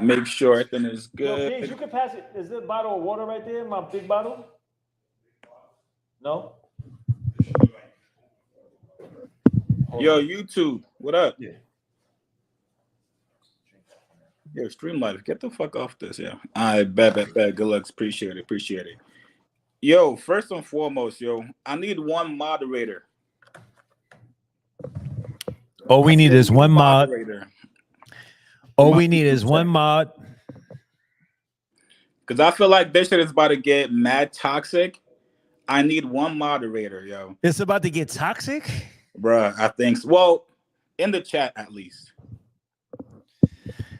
Make sure everything is Yo, Gigs, you good. can pass it. Is there a bottle of water right there? My big bottle? No? Hold Yo, on. YouTube, what up? Yeah. Yo, Streamlight, get the fuck off this, yeah. I bet. Good luck. Appreciate it. Appreciate it. Yo, first and foremost, yo, I need one moderator. All we I need still is need a one mod. moderator for All my we need is YouTube one chat. mod. Because I feel like this shit is about to get mad toxic. I need one moderator, yo. It's about to get toxic. Bruh, I think so. Well, in the chat at least.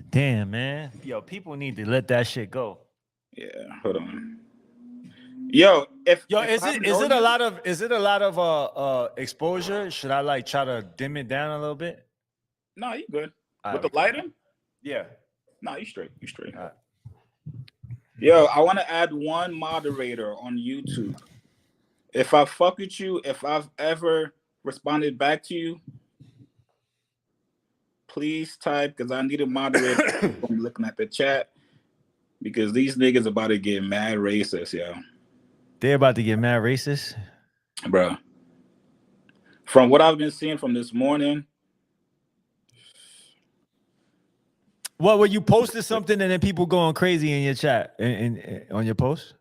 Damn, man. Yo, people need to let that shit go. Yeah, hold on. Yo, Yo, if I is know it a you, lot of exposure? Should I like try to dim it down a little bit? nah, you good. All With right, the okay. lighting? Yeah. Nah, you straight. You straight. All right. Yo, I want to add one moderator on YouTube. If I fuck with you, if I've ever responded back to you, please type because I need a moderator. I'm looking at the chat because these niggas about to get mad racist, yo. They're about to get mad racist. Bro. From what I've been seeing from this morning, What? Were you posted something and then people going crazy in your chat and on your post?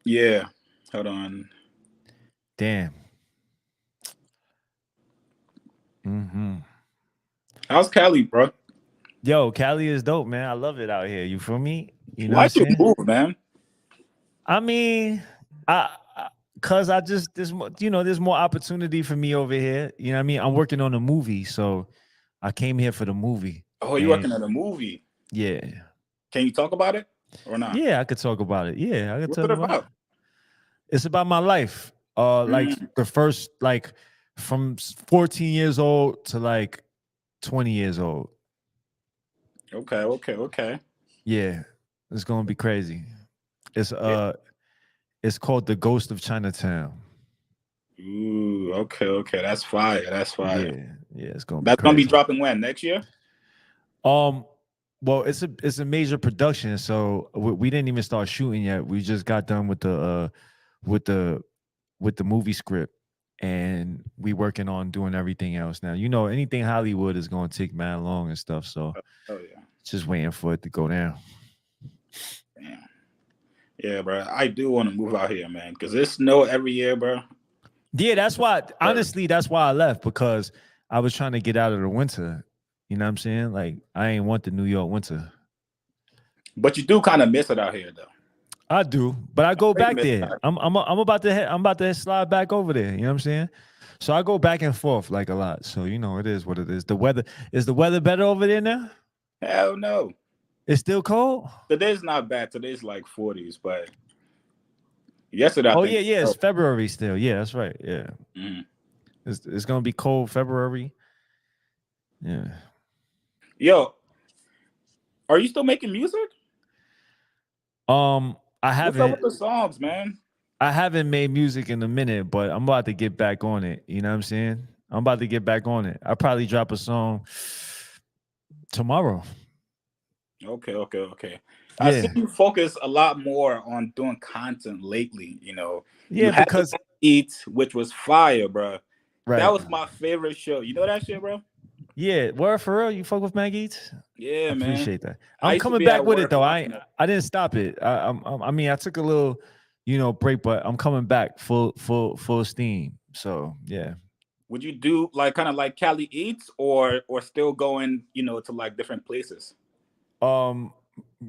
yeah. Hold on. Damn. Mm-hmm. How's Cali, bro? Yo, Cali is dope, man. I love it out here. You feel me? You know what I'm Why'd you saying? move, man? I mean, cause I just there's more, there's more opportunity for me over here. You know what I mean? I'm working on a movie, so I came here for the movie. Oh, you And working at a movie. yeah. Can you talk about it or not? Yeah, I could talk about it. Yeah, I could What's talk it about it. about? It's about my life. Like Mm, the first like from 14 years old to like 20 years old. okay. Yeah. It's gonna be crazy. It's Yeah. uh it's called The Ghost of Chinatown. Ooh, okay. That's fire. That's fire. Yeah, it's gonna be That's gonna be crazy. dropping when? Next year? Um, well, it's a major production, so we didn't even start shooting yet. We just got done with the with the movie script, and we working on doing everything else now. You know, anything Hollywood is gonna take man long and stuff. So Oh yeah. just waiting for it to go down. Damn. Yeah, bro. I do want to move out here, man, because it's snow every year, bro. Yeah, that's why. Bro. Honestly, that's why I left because I was trying to get out of the winter. You know what I'm saying? Like I ain't want the New York winter. But you do kind of miss it out here, though. I do, but I go You back miss it there. out I'm about to I'm about to slide back over there. You know what I'm saying? So I go back and forth like a lot. So you know it is what it is. The weather better over there now? here. Hell no. It's still cold. Today's not bad. Today's like 40s, but yesterday I Oh think. yeah, Oh, it's February still. Yeah, that's right. Yeah, mhm. it's gonna be cold February. Yeah. Yo, are you still making music? Um, I What's up with haven't the songs, man? I haven't made music in a minute, but I'm about to get back on it. You know what I'm saying? I'm about to get back on it. I'll probably drop a song tomorrow. Okay. I see Yeah. you focus a lot more on doing content lately. You Yeah, had the because Eat, which was fire, bro. That right. was my favorite show. You know that shit, bro? Yeah, word for real. You fuck with Mag Eats? I Yeah, man. appreciate that. I I'm used to coming be back at with it work though. watching it. I didn't stop it. I mean, I took a little, break, but I'm coming back full steam. So yeah. Would you do like kind of like Cali Eats or still going, to like different places? Um,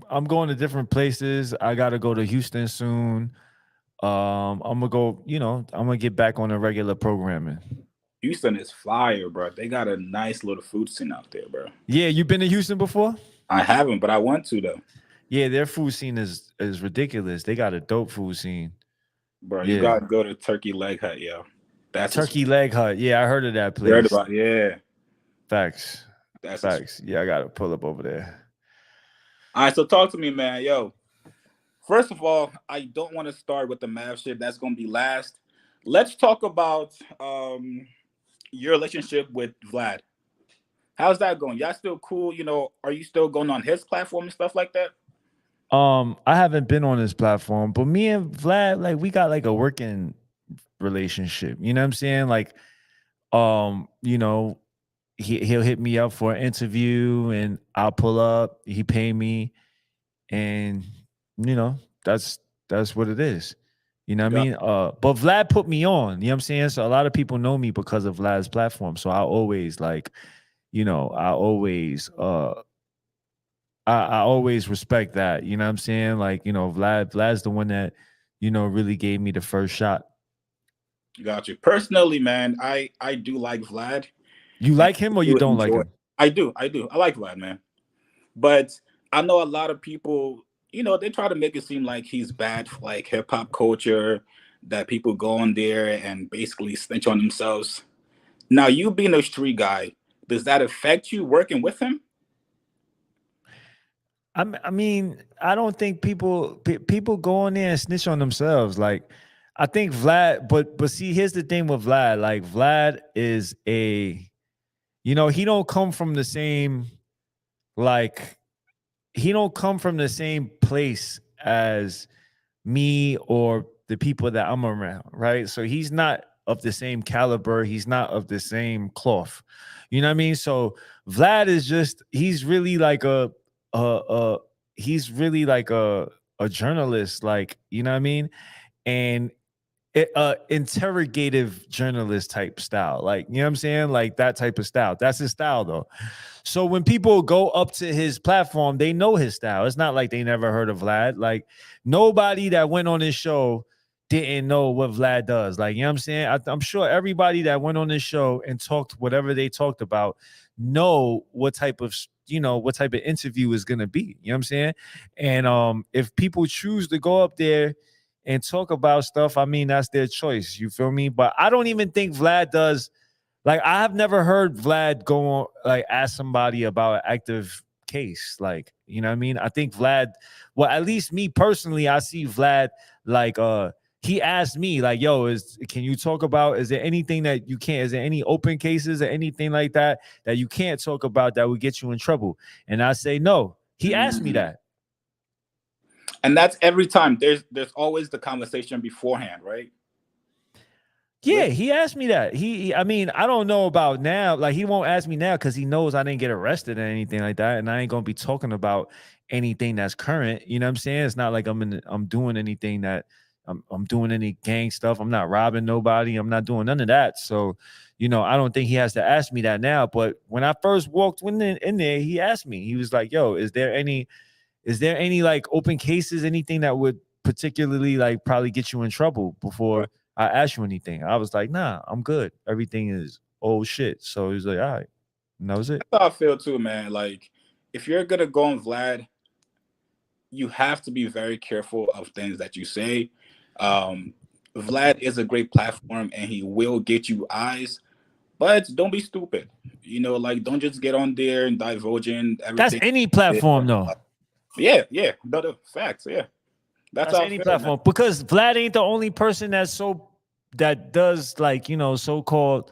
I'm going to different places. I gotta go to Houston soon. I'm gonna go. I'm gonna get back on the regular programming. Houston is fire, bro. They got a nice little food scene out there, bro. Yeah, you been to Houston before? I haven't, but I want to though. Yeah, their food scene is ridiculous. They got a dope food scene. Bro, you Yeah. gotta go to Turkey Leg Hut, yo. That's a Turkey Leg Hut. Yeah, I heard of that heard place. about, yeah. Facts. That's a Facts. Yeah, I gotta pull up over there. all right. So talk to me, man. Yo, first of all, I don't want to start with the math shit. That's gonna be last. Let's talk about your relationship with Vlad. How's that going? Y'all still cool? Are you still going on his platform and stuff like that? I haven't been on this platform, but me and Vlad, like, we got like a working relationship. You know what I'm saying? Like, you know, he'll hit me up for an interview and I'll pull up, he pay me, and you know, that's what it is. You know what I Got mean? But Vlad put me on, you know what I'm saying? So a lot of people know me because of Vlad's platform. So I always like, you know, I always respect that. You know what I'm saying? Like, you know, Vlad's the one that, you know, really gave me the first shot. got you. Personally, man, I do like Vlad, You and like I him or you do don't like enjoy. him? I do. I like Vlad, man. But I know a lot of people, they try to make it seem like he's bad for like hip hop culture, that people go on there and basically snitch on themselves. Now, you being a street guy, does that affect you working with him? I mean, I don't think people go in there and snitch on themselves. Like, I think Vlad, but see, here's the thing with Vlad. Like, Vlad is you know, he don't come from the same, like, he don't come from the same place as me or the people that I'm around, right? So he's not of the same caliber. He's not of the same cloth. You know what I mean? So Vlad is just, he's really like a he's really like a journalist, like, you know what I mean? And interrogative journalist type style, like, you know what I'm saying, like that type of style. That's his style though. So when people go up to his platform, they know his style. It's not like they never heard of Vlad. Like, nobody that went on his show didn't know what Vlad does. Like, you know what I'm saying? I'm sure everybody that went on this show and talked whatever they talked about know what type of, you know, what type of interview is going to be. You know what I'm saying? And if people choose to go up there and talk about stuff, I mean, that's their choice. You feel me? But I don't even think Vlad does. Like, I have never heard Vlad go on, like, ask somebody about an active case. Like, you know what I mean? I think Vlad, well, at least me personally, I see Vlad like, he asked me, like, yo, can you talk about, is there anything that you can't, is there any open cases or anything like that that you can't talk about that would get you in trouble? And I say no. He asked me Mhm. that. And that's every time. There's always the conversation beforehand, right? Yeah, With he asked me that. I mean, I don't know about now. Like, he won't ask me now because he knows I didn't get arrested or anything like that, and I ain't gonna be talking about anything that's current. You know what I'm saying? It's not like I'm doing anything that I'm doing any gang stuff. I'm not robbing nobody. I'm not doing none of that. So, you know, I don't think he has to ask me that now. But when I first walked in there, he asked me. He was like, "Yo, is there any like open cases, anything that would particularly like probably get you in trouble before I ask you anything?" I was like, nah, I'm good. Everything is old shit. So he was like, all right. And that was it. That's how I feel too, man. Like, if you're gonna go on Vlad, you have to be very careful of things that you say. Um, Vlad is a great platform, and he will get you eyes, but don't be stupid. Like, don't just get on there and divulge in That's everything. any platform though. Yeah, yeah, the facts. Yeah, that's That's how I any feel, man. platform because Vlad ain't the only person that does, like, you know, so-called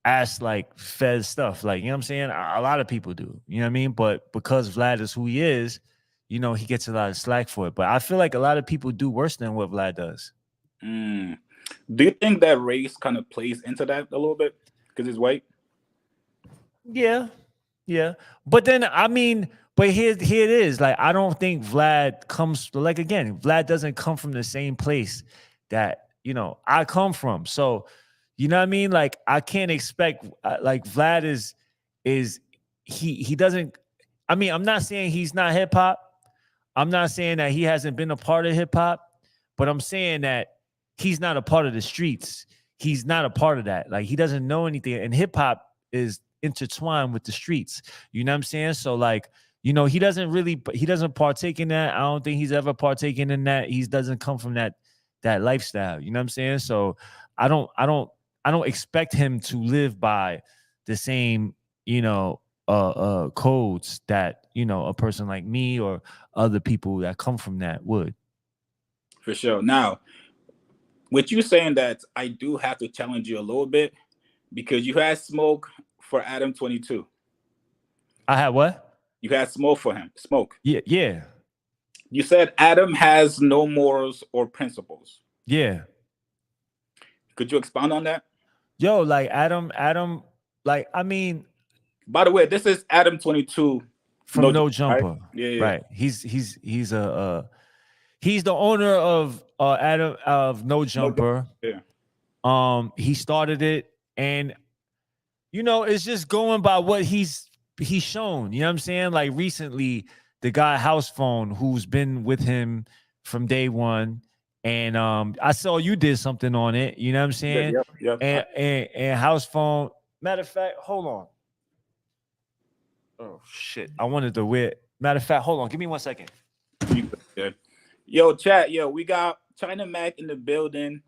ass like fed stuff. Like, you know what I'm saying? A lot of people do. You know what I mean? But because Vlad is who he is, you know, he gets a lot of slack for it. But I feel like a lot of people do worse than what Vlad does. Mm. Do you think that race kind of plays into that a little bit because he's white? Yeah, yeah. But then I mean, but here it is. Like, I don't think Vlad comes, like, again, Vlad doesn't come from the same place that, you know, I come from. So, you know what I mean? Like, I can't expect, like, Vlad is he doesn't, I mean, I'm not saying he's not hip hop. I'm not saying that he hasn't been a part of hip hop, but I'm saying that he's not a part of the streets. He's not a part of that. Like, he doesn't know anything. And hip hop is intertwined with the streets. You know what I'm saying? So, like, you know, he doesn't partake in that. I don't think he's ever partaken in that. He doesn't come from that lifestyle. You know what I'm saying? So I don't I don't I don't expect him to live by the same, you know, codes that, you know, a person like me or other people that come from that would. For sure. Now, with you saying that, I do have to challenge you a little bit because you had smoke for Adam 22. I had what? You had smoke for him. Smoke. Yeah, yeah, You said Adam has no morals or principles. yeah. Could you expound on that? Yo, like Adam, like I mean, By the way, this is Adam 22. from No, No right? Jumper, Yeah, yeah, yeah. right? He's the owner of Adam of No No, Jumper. yeah. He started it, and it's just going by what he's shown. You know what I'm saying? Like recently, the guy House Phone, who's been with him from day one, and I saw you did something on it. You know what I'm saying? Yep, yep. And House Phone. Matter of fact, hold on. Oh shit! I wanted to wear. Matter of fact, hold on. Give me 1 second. You good. Yo, chat, yo, we got China Mac in the building.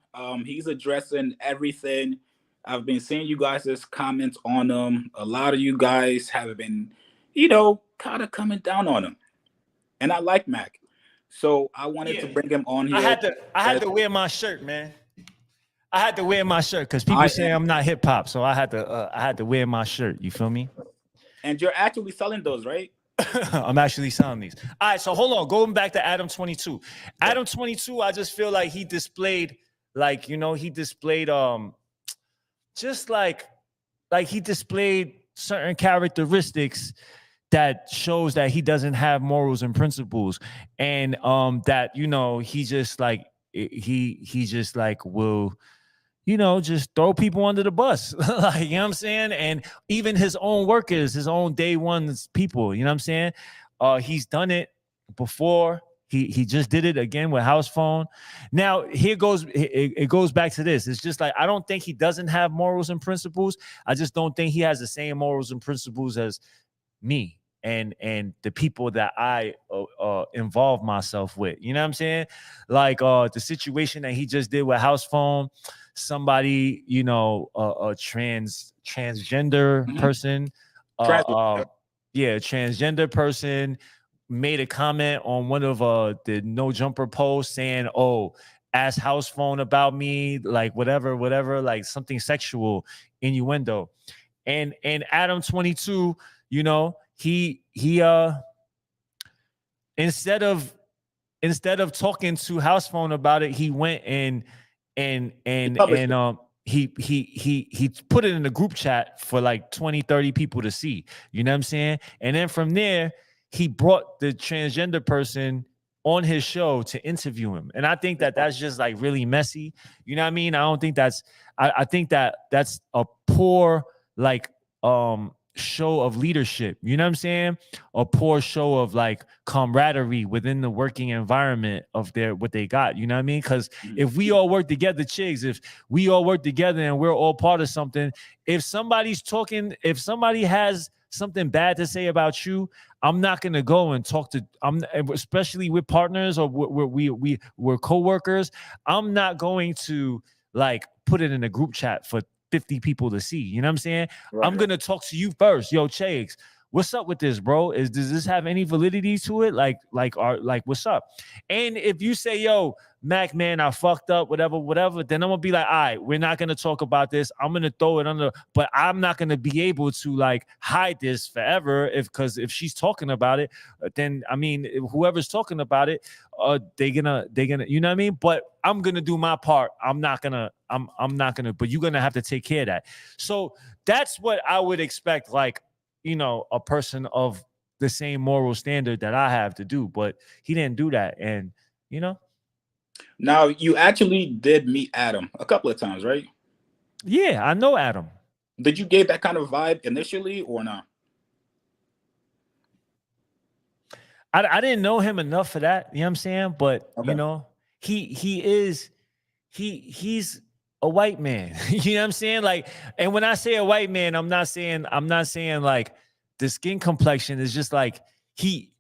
He's addressing everything. I've been seeing you guys' comments on him. A lot of you guys have been, kind of coming down on him. And I like Mac. So I wanted to Yeah, bring him on I here. had to. I had to wear my shirt, man. I had to wear my shirt because people I say am, I'm not hip hop, so I had to. I had to wear my shirt. You feel me? and you're actually selling those, right? I'm actually selling these. All right, so hold on. Going back to Adam 22. Yeah. Adam 22, I just feel like he displayed, like, he displayed just like he displayed certain characteristics that shows that he doesn't have morals and principles. And that, he just like he just like will just throw people under the bus. Like, you know what I'm saying? And even his own workers, his own day ones people, you know what I'm saying? He's done it before. He just did it again with House Phone. Now, here goes it goes back to this. It's just like I don't think he doesn't have morals and principles. I just don't think he has the same morals and principles as me and the people that I involve myself with. You know what I'm saying? Like the situation that he just did with House Phone, somebody, a transgender Mhm. person, uh, Transit. uh, Yep. yeah, transgender person made a comment on one of the No Jumper posts saying, "Oh, ask House Phone about me," like whatever, like something sexual innuendo. And Adam 22, he instead of talking to House Phone about it, he went and He and published and it. he put it in the group chat for like 20, 30 people to see. You know what I'm saying? And then from there, he brought the transgender person on his show to interview him. And I think that that's just like really messy. You know what I mean? I don't think I think that that's a poor like show of leadership. You know what I'm saying? A poor show of like camaraderie within the working environment of their what they got. You know what I mean? Because Mhm. if we all work together, Chigs, if we all work together and we're all part of something, if somebody has something bad to say about you, I'm not gonna go and talk to especially with partners or we're coworkers. I'm not going to like put it in a group chat for 50 people to see. You know what I'm saying? I'm Right. gonna talk to you first. Yo, Chigs, what's up with this, bro? Does this have any validity to it? Like what's up? And if you say, yo, Mac, man, I fucked up, whatever, then I'm gonna be like, all right, we're not gonna talk about this. I'm gonna throw it under, but I'm not gonna be able to like hide this forever. Because if she's talking about it, then I mean, whoever's talking about it, they're gonna, you know what I mean? But I'm gonna do my part. I'm not gonna, but you're gonna have to take care of that. So that's what I would expect, like, a person of the same moral standard that I have to do. But he didn't do that. And you know, Now, you actually did meet Adam a couple of times, right? yeah, I know Adam. Did you get that kind of vibe initially or not? I didn't know him enough for that. You know what I'm saying? But Okay. he's a white man. You know what I'm saying? Like, and when I say a white man, I'm not saying like the skin complexion is just like he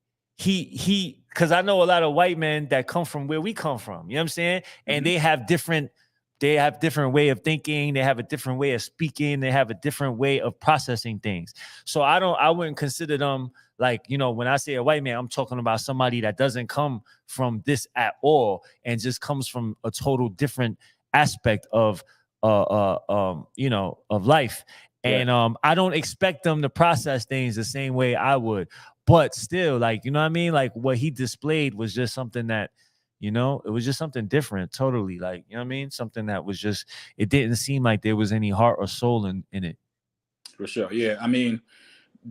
because I know a lot of white men that come from where we come from. You know what I'm saying? And Hmm. they have different way of thinking, they have a different way of speaking, they have a different way of processing things. So I wouldn't consider them like, when I say a white man, I'm talking about somebody that doesn't come from this at all and just comes from a total different aspect of of life. Right. And I don't expect them to process things the same way I would. But still, like, you know what I mean? Like what he displayed was just something that, it was just something different, totally. Like, you know what I mean? Something that was just, it didn't seem like there was any heart or soul in it. For sure. Yeah. I mean,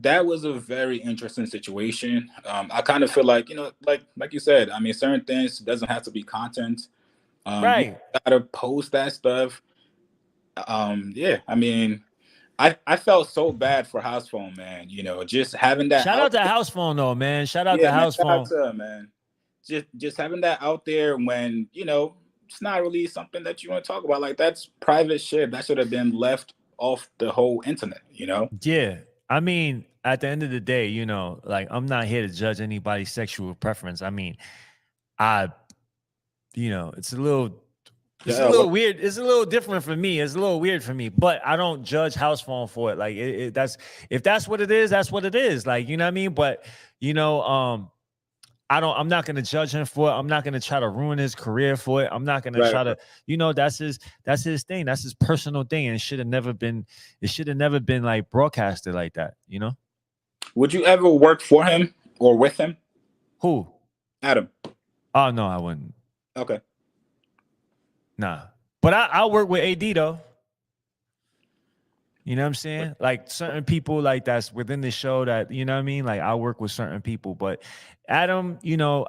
that was a very interesting situation. I kind of feel like, like you said, I mean, certain things doesn't have to be content. You Right. gotta post that stuff. Yeah. I mean, I felt so bad for House Phone, man. Just having that Shout out. out to House Phone though, man. Shout out Yeah, to man. House Shout out Phone. to her, man. Just having that out there when it's not really something that you want to talk about. Like that's private shit. That should have been left off the whole internet. Yeah. I mean, at the end of the day, like I'm not here to judge anybody's sexual preference. I mean, I, it's a little Yeah. What? weird. It's a little different for me. It's a little weird for me, but I don't judge House Phone for it. Like that's if that's what it is, that's what it is. Like, you know what I mean? But I'm not gonna judge him for it. I'm not gonna try to ruin his career for it. I'm not gonna Right. try to, that's his thing. That's his personal thing. And it should have never been like broadcasted like that. Would you ever work for him or with him, Who? Adam? Oh no, I wouldn't. Okay. Nah. But I'll work with AD though. You know what I'm saying? Like certain people like that's within the show that, you know what I mean? Like I work with certain people. But Adam,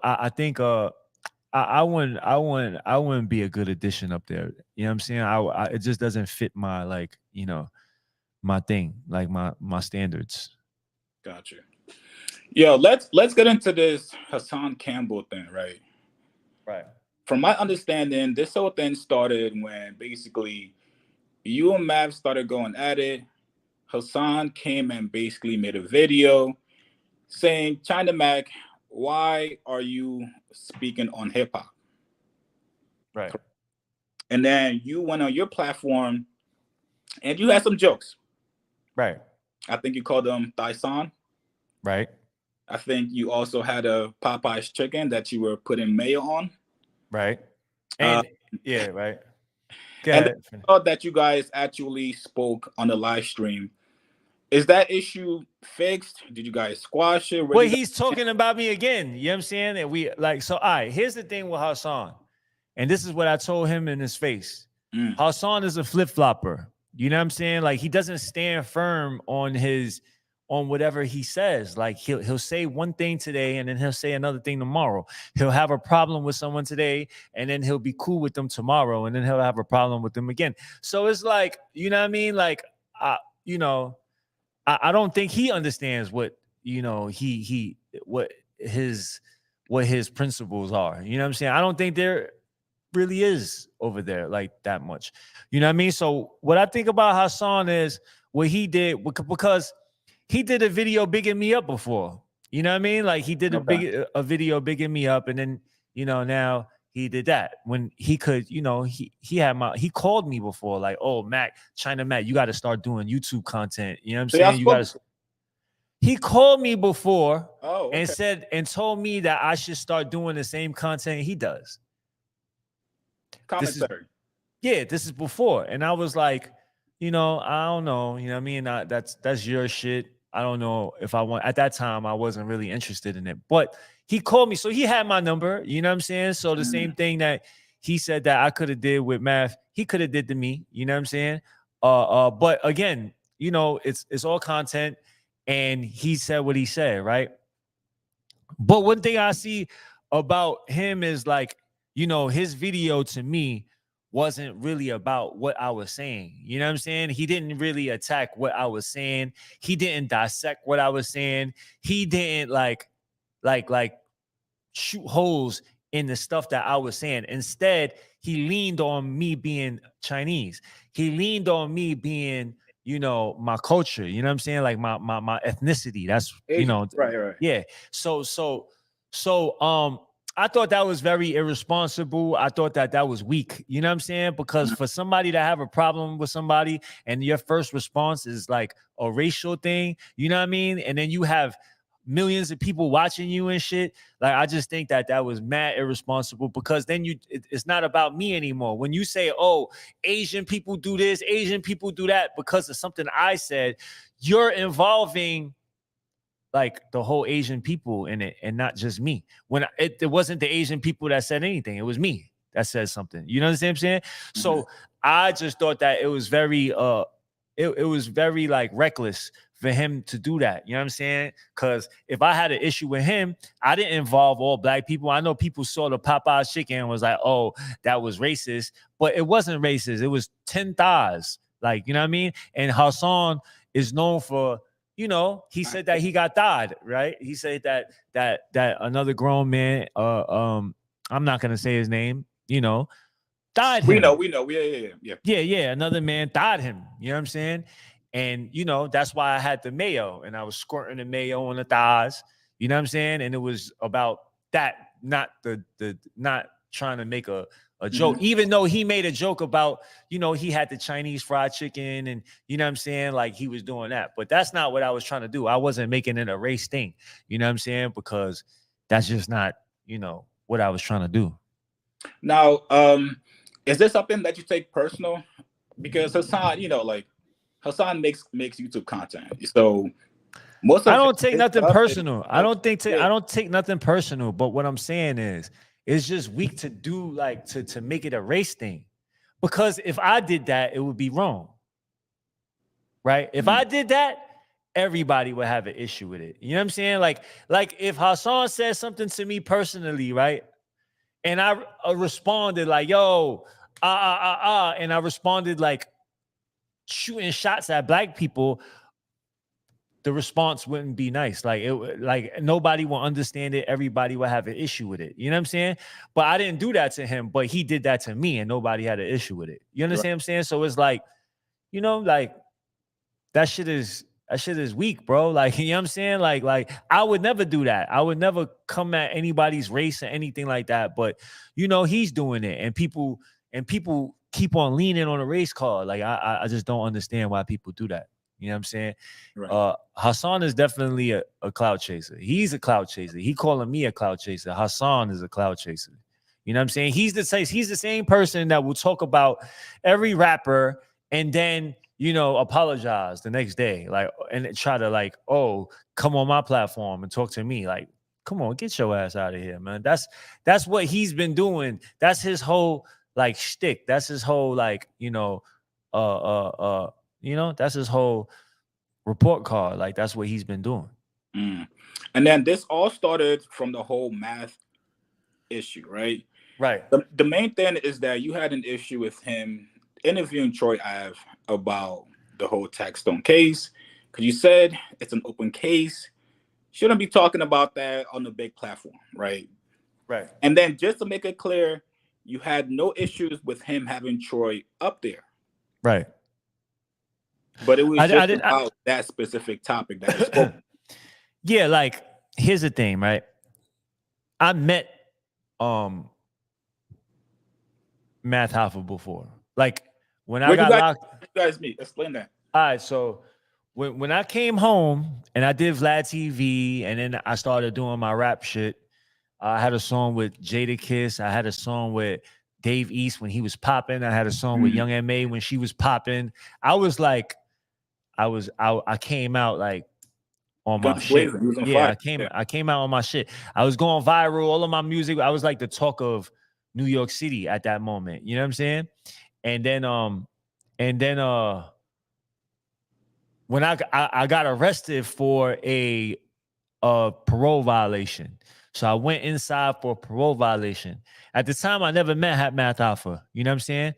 I think I wouldn't be a good addition up there. You know what I'm saying? It just doesn't fit my like, my thing, like my standards. Gotcha. Yo, let's get into this Hassan Campbell thing, right? Right. From my understanding, this whole thing started when basically you and Mav started going at it. Hassan came and basically made a video saying, China Mac, why are you speaking on hip hop? Right. And then you went on your platform and you had some jokes. Right. I think you called them Tyson. Right. I think you also had a Popeye's chicken that you were putting mayo on. Right. Uh, And yeah, right. Go and then ahead. I thought that you guys actually spoke on the live stream. Is that issue fixed? Did you guys squash it? Where do Well, you guys? he's talking about me again. You know what I'm saying? And we like, so all right, here's the thing with Hassan. And this is what I told him in his face. Mm. Hassan is a flip-flopper. You know what I'm saying? Like he doesn't stand firm on whatever he says. Like he'll say one thing today and then he'll say another thing tomorrow. He'll have a problem with someone today and then he'll be cool with them tomorrow and then he'll have a problem with them again. So it's like, you know what I mean? Like you know, I don't think he understands what he what his principles are. You know what I'm saying? I don't think there really is over there like that much. You know what I mean? So what I think about Hassan is what he did because he did a video bigging me up before. You know what I mean? Like he did a video bigging me up, and then now he did that when he could. He called me before, like, oh Mac, China Mac, you got to start doing YouTube content. You know what I'm So y'all saying? You got spoke. to. He called me before Oh, and okay. told me that I should start doing the same content he does. Commentary. This is before. And I was like, I don't know. You know what I mean? That's your shit. I don't know if I want. At that time, I wasn't really interested in it. But he called me. So he had my number. You know what I'm saying? So the same thing that he said that I could have did with Math, he could have did to me. You know what I'm saying? But again, it's all content. And he said what he said, right? But one thing I see about him is like, his video to me wasn't really about what I was saying. You know what I'm saying? He didn't really attack what I was saying. He didn't dissect what I was saying. He didn't like shoot holes in the stuff that I was saying. Instead, he leaned on me being Chinese. He leaned on me being, my culture. You know what I'm saying? Like my ethnicity. That's Asian. Right. yeah. So I thought that was very irresponsible. I thought that was weak. You know what I'm saying? Because for somebody to have a problem with somebody and your first response is like a racial thing, you know what I mean? And then you have millions of people watching you and shit. Like, I just think that that was mad irresponsible, because then it's not about me anymore. When you say, oh, Asian people do this, Asian people do that because of something I said, you're involving like the whole Asian people in it and not just me. When it wasn't the Asian people that said anything, it was me that said something. You know what I'm saying? Mm-hmm. So I just thought that it was very it was very like reckless for him to do that. You know what I'm saying? Because if I had an issue with him, I didn't involve all black people. I know people saw the Popeyes chicken and was like, oh, that was racist, but it wasn't racist. It was 10 thighs. Like, you know what I mean? And Hassan is known for, you know, he said that he got died, right? He said that another grown man, I'm not gonna say his name, you know, died him. We know. Yeah. Another man died him. You know what I'm saying? And you know, that's why I had the mayo and I was squirting the mayo on the thighs. You know what I'm saying? And it was about that, not the not trying to make a joke, even though he made a joke about, you know, he had the Chinese fried chicken and, you know what I'm saying? Like, he was doing that. But that's not what I was trying to do. I wasn't making it a race thing. You know what I'm saying? Because that's just not, you know, what I was trying to do. Now, is this something that you take personal? Because Hassan, you know, like Hassan makes YouTube content. So most of I don't take his nothing stuff personal. I don't yeah. take nothing personal. But what I'm saying is, it's just weak to do like to make it a race thing. Because if I did that, it would be wrong. Right? If I did that, everybody would have an issue with it. You know what I'm saying? Like if Hassan said something to me personally, right? And I responded like, yo, and I responded like shooting shots at black people, the response wouldn't be nice. Like nobody will understand it. Everybody will have an issue with it. You know what I'm saying? But I didn't do that to him, but he did that to me and nobody had an issue with it. You understand what I'm saying? So it's like, you know, like that shit is weak, bro. Like, you know what I'm saying? Like I would never do that. I would never come at anybody's race or anything like that. But you know, he's doing it, and people keep on leaning on a race card. Like I just don't understand why people do that. You know what I'm saying? Right. Hassan is definitely a cloud chaser. He's a cloud chaser. He calling me a cloud chaser. Hassan is a cloud chaser. You know what I'm saying? He's the same person that will talk about every rapper and then, you know, apologize the next day, like, and try to like, oh, come on my platform and talk to me. Like, come on, get your ass out of here, man. That's what he's been doing. That's his whole like shtick. That's his whole like, you know, that's his whole report card. Like, that's what he's been doing. And then this all started from the whole math issue, right? Right. The main thing is that you had an issue with him interviewing Troy Ave about the whole tax stone case, because you said it's an open case. Shouldn't be talking about that on the big platform, right? Right. And then just to make it clear, you had no issues with him having Troy up there. Right. But it was just about that specific topic that you spoke. Yeah, like, here's the thing, right? I met Math Hoffa before. Like, when I got locked. Where you guys meet? Explain that. All right, so when I came home and I did Vlad TV and then I started doing my rap shit, I had a song with Jadakiss. I had a song with Dave East when he was popping. I had a song with Young M.A. when she was popping. I was like, I came out like on my shit. Yeah, I came out on my shit. I was going viral. All of my music, I was like the talk of New York City at that moment. You know what I'm saying? And then when I got arrested for a parole violation. So I went inside for a parole violation. At the time, I never met Math Hoffa. You know what I'm saying?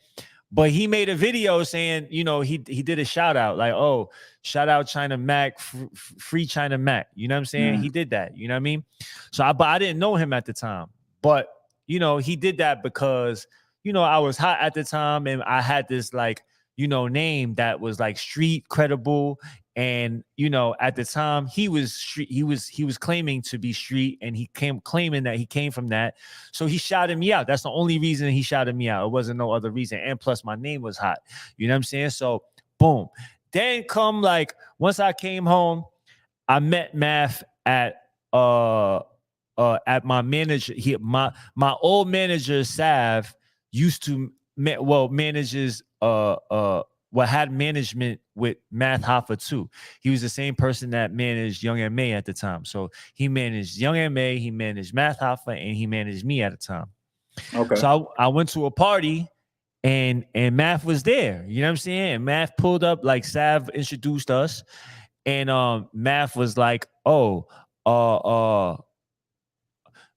But he made a video saying, you know, he did a shout out like, oh, shout out China Mac, free China Mac. You know what I'm saying? He did that. You know what I mean? So but I didn't know him at the time. But, you know, he did that because, you know, I was hot at the time and I had this like, you know, name that was like street credible. And, you know, at the time he was street, he was claiming to be street, and he came claiming that he came from that. So he shouted me out. That's the only reason he shouted me out. It wasn't no other reason. And plus my name was hot. You know what I'm saying? So boom. Then come like once I came home, I met Math at uh at my manager. My old manager Sav used to manages well had management with Math Hoffa too. He was the same person that managed Young and May at the time. So he managed Young and May, he managed Math Hoffa, and he managed me at the time. Okay. So I went to a party and Math was there. You know what I'm saying? And Math pulled up, like Sav introduced us, and Math was like, "Oh,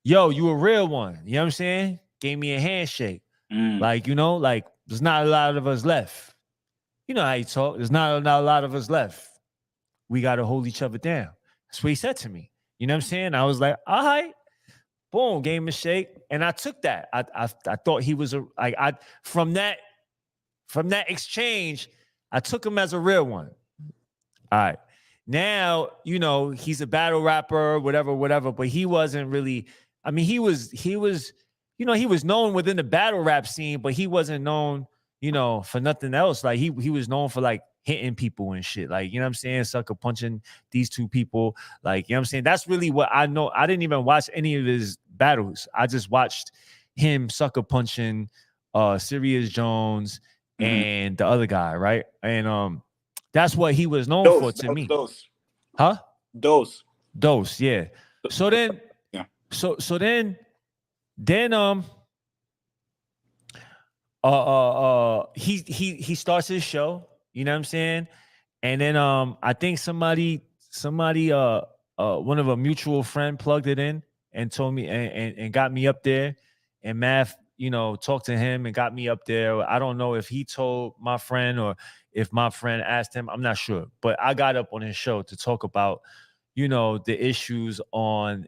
yo, you a real one." You know what I'm saying? Gave me a handshake. Mm. Like, like there's not a lot of us left. You know how you talk. There's not a lot of us left. We got to hold each other down. That's what he said to me. You know what I'm saying? I was like, all right. Boom, gave him a shake, and I took that. I thought he was from that exchange, I took him as a real one. All right. Now, he's a battle rapper, whatever, but he wasn't really, I mean, he was he was known within the battle rap scene, but he wasn't known, for nothing else. Like he was known for like hitting people and shit. Like, you know what I'm saying? Sucker punching these two people. Like, you know what I'm saying? That's really what I know. I didn't even watch any of his battles. I just watched him sucker punching Sirius Jones Mm-hmm. and the other guy, right? And that's what he was known for Dose, to that was me. Dose. Huh? Dose. Dose, yeah. So then, Yeah. then he starts his show, you know what I'm saying? And then I think somebody one of a mutual friend plugged it in and told me and got me up there, and Math, talked to him and got me up there. I don't know if he told my friend or if my friend asked him, I'm not sure, but I got up on his show to talk about, the issues on,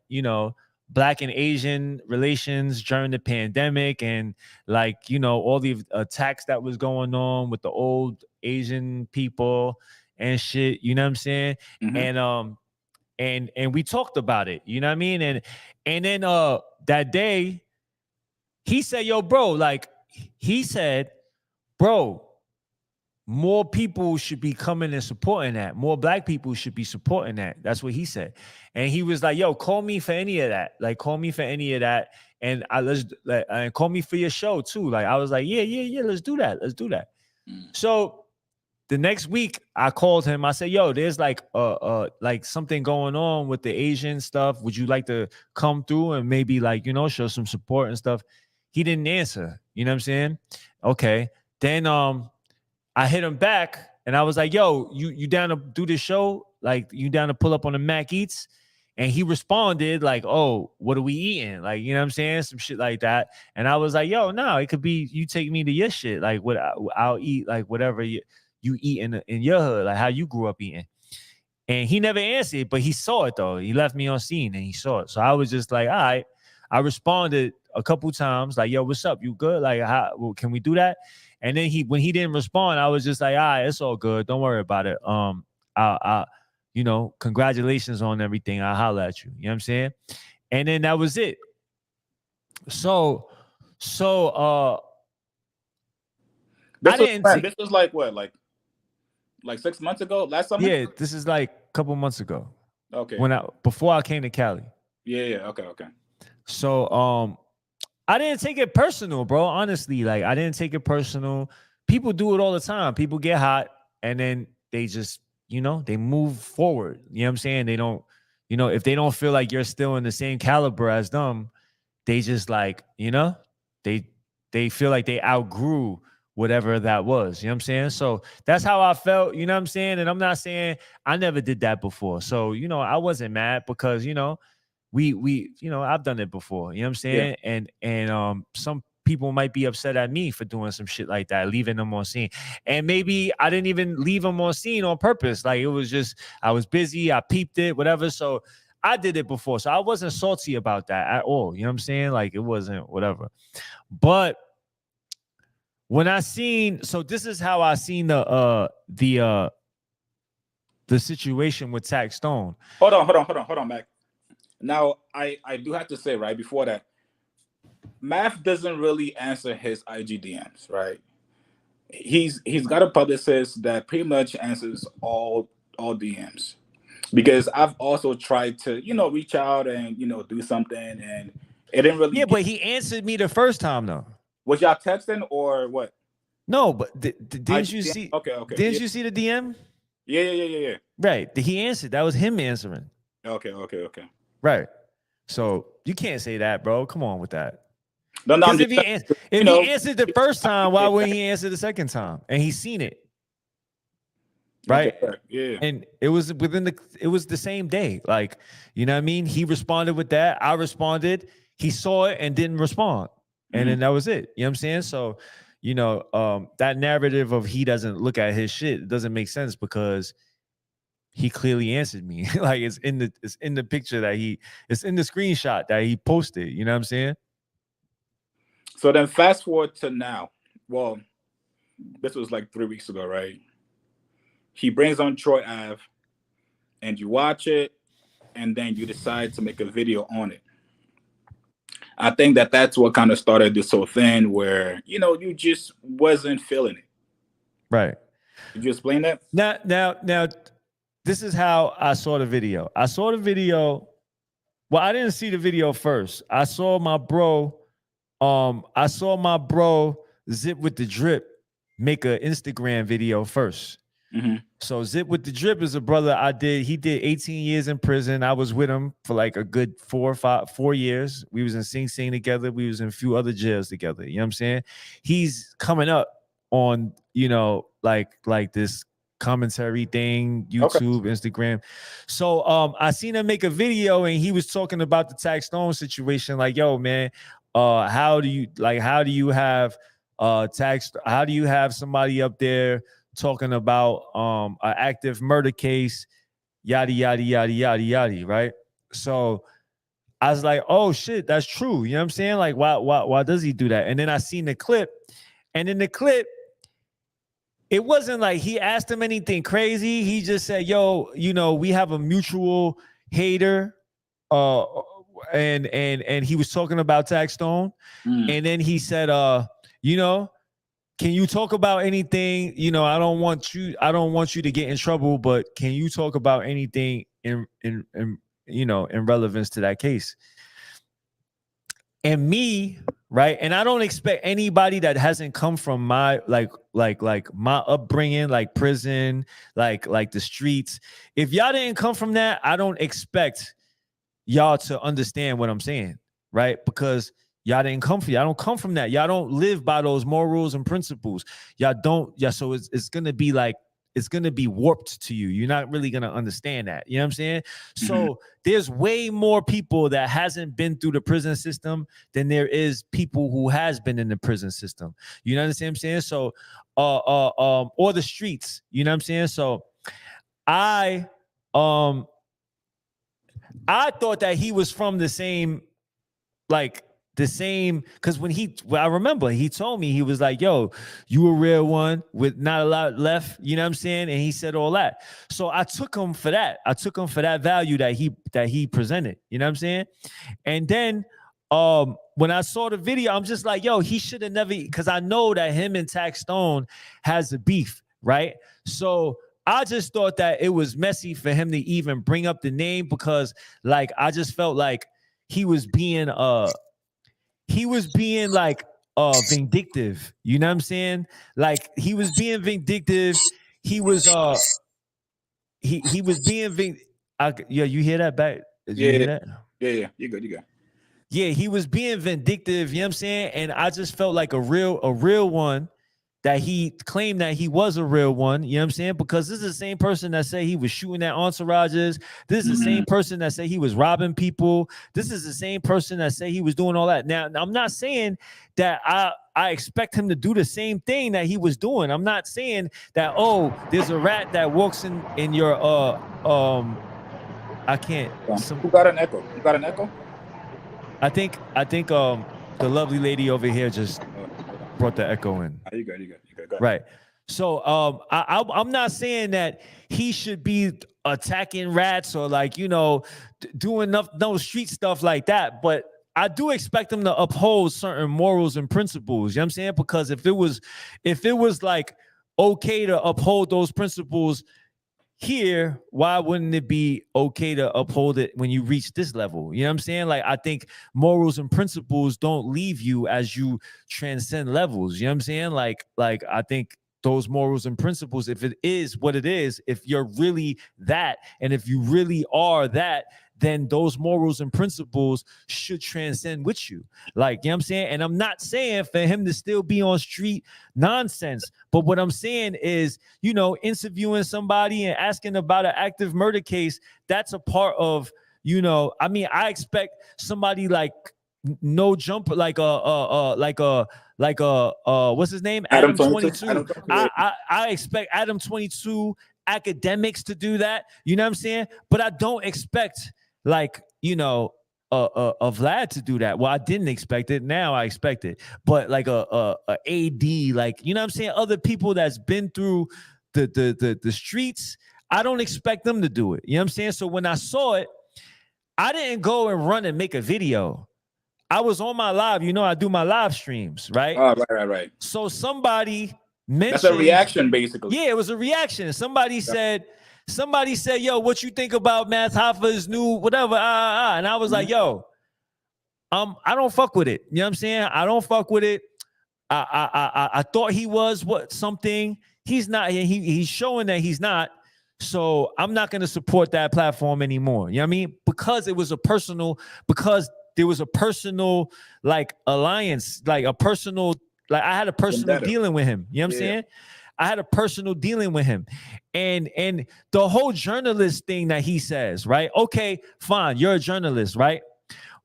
Black and Asian relations during the pandemic, and like, all the attacks that was going on with the old Asian people and shit, you know what I'm saying? Mm-hmm. And we talked about it, you know what I mean? And then that day he said, yo, bro, like he said, bro, more people should be coming and supporting that. More Black people should be supporting that. That's what he said. And he was like, yo, call me for any of that. Like, call me for any of that. And and call me for your show too. Like, I was like, yeah, let's do that. Let's do that. Mm. So the next week I called him. I said, yo, there's like something going on with the Asian stuff. Would you like to come through and maybe like, show some support and stuff? He didn't answer. You know what I'm saying? Okay. Then I hit him back and I was like, yo, you down to do this show? Like, you down to pull up on the Mac Eats? And he responded like, oh, what are we eating? Like, you know what I'm saying? Some shit like that. And I was like, yo, no, it could be you take me to your shit. Like, what I'll eat, like whatever you eat in your hood, like how you grew up eating. And he never answered, but he saw it though. He left me on scene and he saw it. So I was just like, all right. I responded a couple times, like, yo, what's up? You good? Like, can we do that? And then when he didn't respond, I was just like, all right, it's all good. Don't worry about it. I congratulations on everything. I'll holler at you. You know what I'm saying? And then that was it. So This I was didn't when? This was like what, like 6 months ago? Last summer? yeah, this is like a couple months ago. Okay. Before I came to Cali. Yeah. Okay. So I didn't take it personal, bro. Honestly, like I didn't take it personal. People do it all the time. People get hot and then they just, they move forward. You know what I'm saying? They don't, if they don't feel like you're still in the same caliber as them, they just like, they feel like they outgrew whatever that was. You know what I'm saying? So that's how I felt, you know what I'm saying? And I'm not saying I never did that before. So, I wasn't mad because, we I've done it before, you know what I'm Yeah. saying? And some people might be upset at me for doing some shit like that, leaving them on scene. And maybe I didn't even leave them on scene on purpose. Like it was just I was busy, I peeped it, whatever. So I did it before. So I wasn't salty about that at all. You know what I'm saying? Like it wasn't whatever. But when I seen, so this is how I seen the situation with Tax Stone. Hold on, Mac. Now, I do have to say, right, before that, Math doesn't really answer his IG DMs, right? He's got a publicist that pretty much answers all DMs. because I've also tried to, reach out and do something, and it didn't really Yeah, get. but he answered me the first time though. Was y'all texting or what? No, but didn't you IG. see? Okay, okay, Didn't yeah, you see the DM? yeah, yeah, yeah, yeah, Right. He answered. That was him answering. yeah. Okay, okay, okay. Right. So you can't say that, bro. Come on with that. No, no, I'm Because just if you he know, answered the first time, why wouldn't he answer the second time? And he's seen it, okay, right? yeah. And it was it was the same day. Like, you know what I mean? He responded with that. I responded. He saw it and didn't respond. And Mhm. then that was it. You know what I'm saying? So, that narrative of he doesn't look at his shit doesn't make sense because he clearly answered me. Like it's in the picture it's in the screenshot that he posted. You know what I'm saying? So then, fast forward to now. Well, this was like 3 weeks ago, right? He brings on Troy Ave, and you watch it, and then you decide to make a video on it. I think that that's what kind of started this whole thing, where you just wasn't feeling it. Right. Could you explain that? Now, this is how I saw the video. I saw the video. Well, I didn't see the video first. I saw my bro. I saw my bro Zip with the Drip make an Instagram video first. Mm-hmm. So Zip with the Drip is a brother I did. He did 18 years in prison. I was with him for like a good 4 years. We was in Sing Sing together. We was in a few other jails together. You know what I'm saying? He's coming up on, like this commentary thing, Okay. YouTube, Instagram. So I seen him make a video and he was talking about the Tax Stone situation. Like, yo, man, how do you have how do you have somebody up there talking about an active murder case, yada yada yada yada yada, right? So I was like, oh shit, that's true. You know what I'm saying? Like, why does he do that? And then I seen the clip, and in the clip, it wasn't like he asked him anything crazy. He just said, yo, we have a mutual hater. Uh and he was talking about Tax Stone. Mm. And then he said, you know, can you talk about anything? I don't want you to get in trouble, but can you talk about anything in relevance to that case? And me, right? And I don't expect anybody that hasn't come from my like my upbringing, like prison, like the streets. If y'all didn't come from that, I don't expect y'all to understand what I'm saying, right? Because y'all didn't come from, y'all don't come from that. Y'all don't live by those morals and principles. Y'all don't, yeah. So it's gonna be like, it's gonna be warped to you. You're not really gonna understand that. You know what I'm saying? Mm-hmm. So there's way more people that hasn't been through the prison system than there is people who has been in the prison system. You know what I'm saying? So or the streets, you know what I'm saying? So I I thought that he was from the same, because I remember he told me, he was like, yo, you a real one with not a lot left, you know what I'm saying? And he said all that. So I took him for that. I took him for that value that he presented, you know what I'm saying? And then when I saw the video, I'm just like, yo, he should have never, because I know that him and Tax Stone has a beef, right? So I just thought that it was messy for him to even bring up the name, because like I just felt like he was being like vindictive. You know what I'm saying? Like he was being vindictive. He was he was being yeah, you hear that back? Did you Yeah, hear that? yeah, yeah. You good? You good? Yeah, he was being vindictive, you know what I'm saying? And I just felt like a real one, that he claimed that he was a real one, you know what I'm saying? Because this is the same person that said he was shooting at entourages. This is the Mm-hmm. same person that said he was robbing people. This is the same person that said he was doing all that. Now I'm not saying that I expect him to do the same thing that he was doing. I'm not saying that, oh, there's a rat that walks in your I can't Who got an echo? You got an echo? I think the lovely lady over here just Hold on. brought the echo in. You good? You good? You good? Go ahead. Right. So I'm not saying that he should be attacking rats or like, doing no street stuff like that, but I do expect him to uphold certain morals and principles. You know what I'm saying? Because if it was like okay to uphold those principles, here, why wouldn't it be okay to uphold it when you reach this level? You know what I'm saying? Like, I think morals and principles don't leave you as you transcend levels. You know what I'm saying? Like I think those morals and principles, if it is what it is, if you're really that, and if you really are that, then those morals and principles should transcend with you. Like, you know what I'm saying? And I'm not saying for him to still be on street nonsense, but what I'm saying is, you know, interviewing somebody and asking about an active murder case, that's a part of, you know, I mean, I expect somebody like no jumper, what's his name? Adam Adam 22. 22. Adam 22. I expect Adam 22 academics to do that. You know what I'm saying? But I don't expect, like, you know, a Vlad to do that. Well, I didn't expect it. Now I expect it. But like a AD, like, you know what I'm saying? Other people that's been through the streets, I don't expect them to do it. You know what I'm saying? So when I saw it, I didn't go and run and make a video. I was on my live. You know, I do my live streams, right? Oh, right. So somebody That's a mentioned, reaction, basically. yeah, it was a reaction. Somebody said, yo, what you think about Matt Hoffa's new whatever? And I was like, yo, I don't fuck with it. You know what I'm saying? I don't fuck with it. I thought he was something. He's not. He's showing that he's not. So I'm not going to support that platform anymore. You know what I mean? Because it was because there was a personal, like, alliance, like a personal, like, I had a personal dealing with him. You know what I'm saying? I had a personal dealing with him. And the whole journalist thing that he says, right? Okay, fine. You're a journalist, right?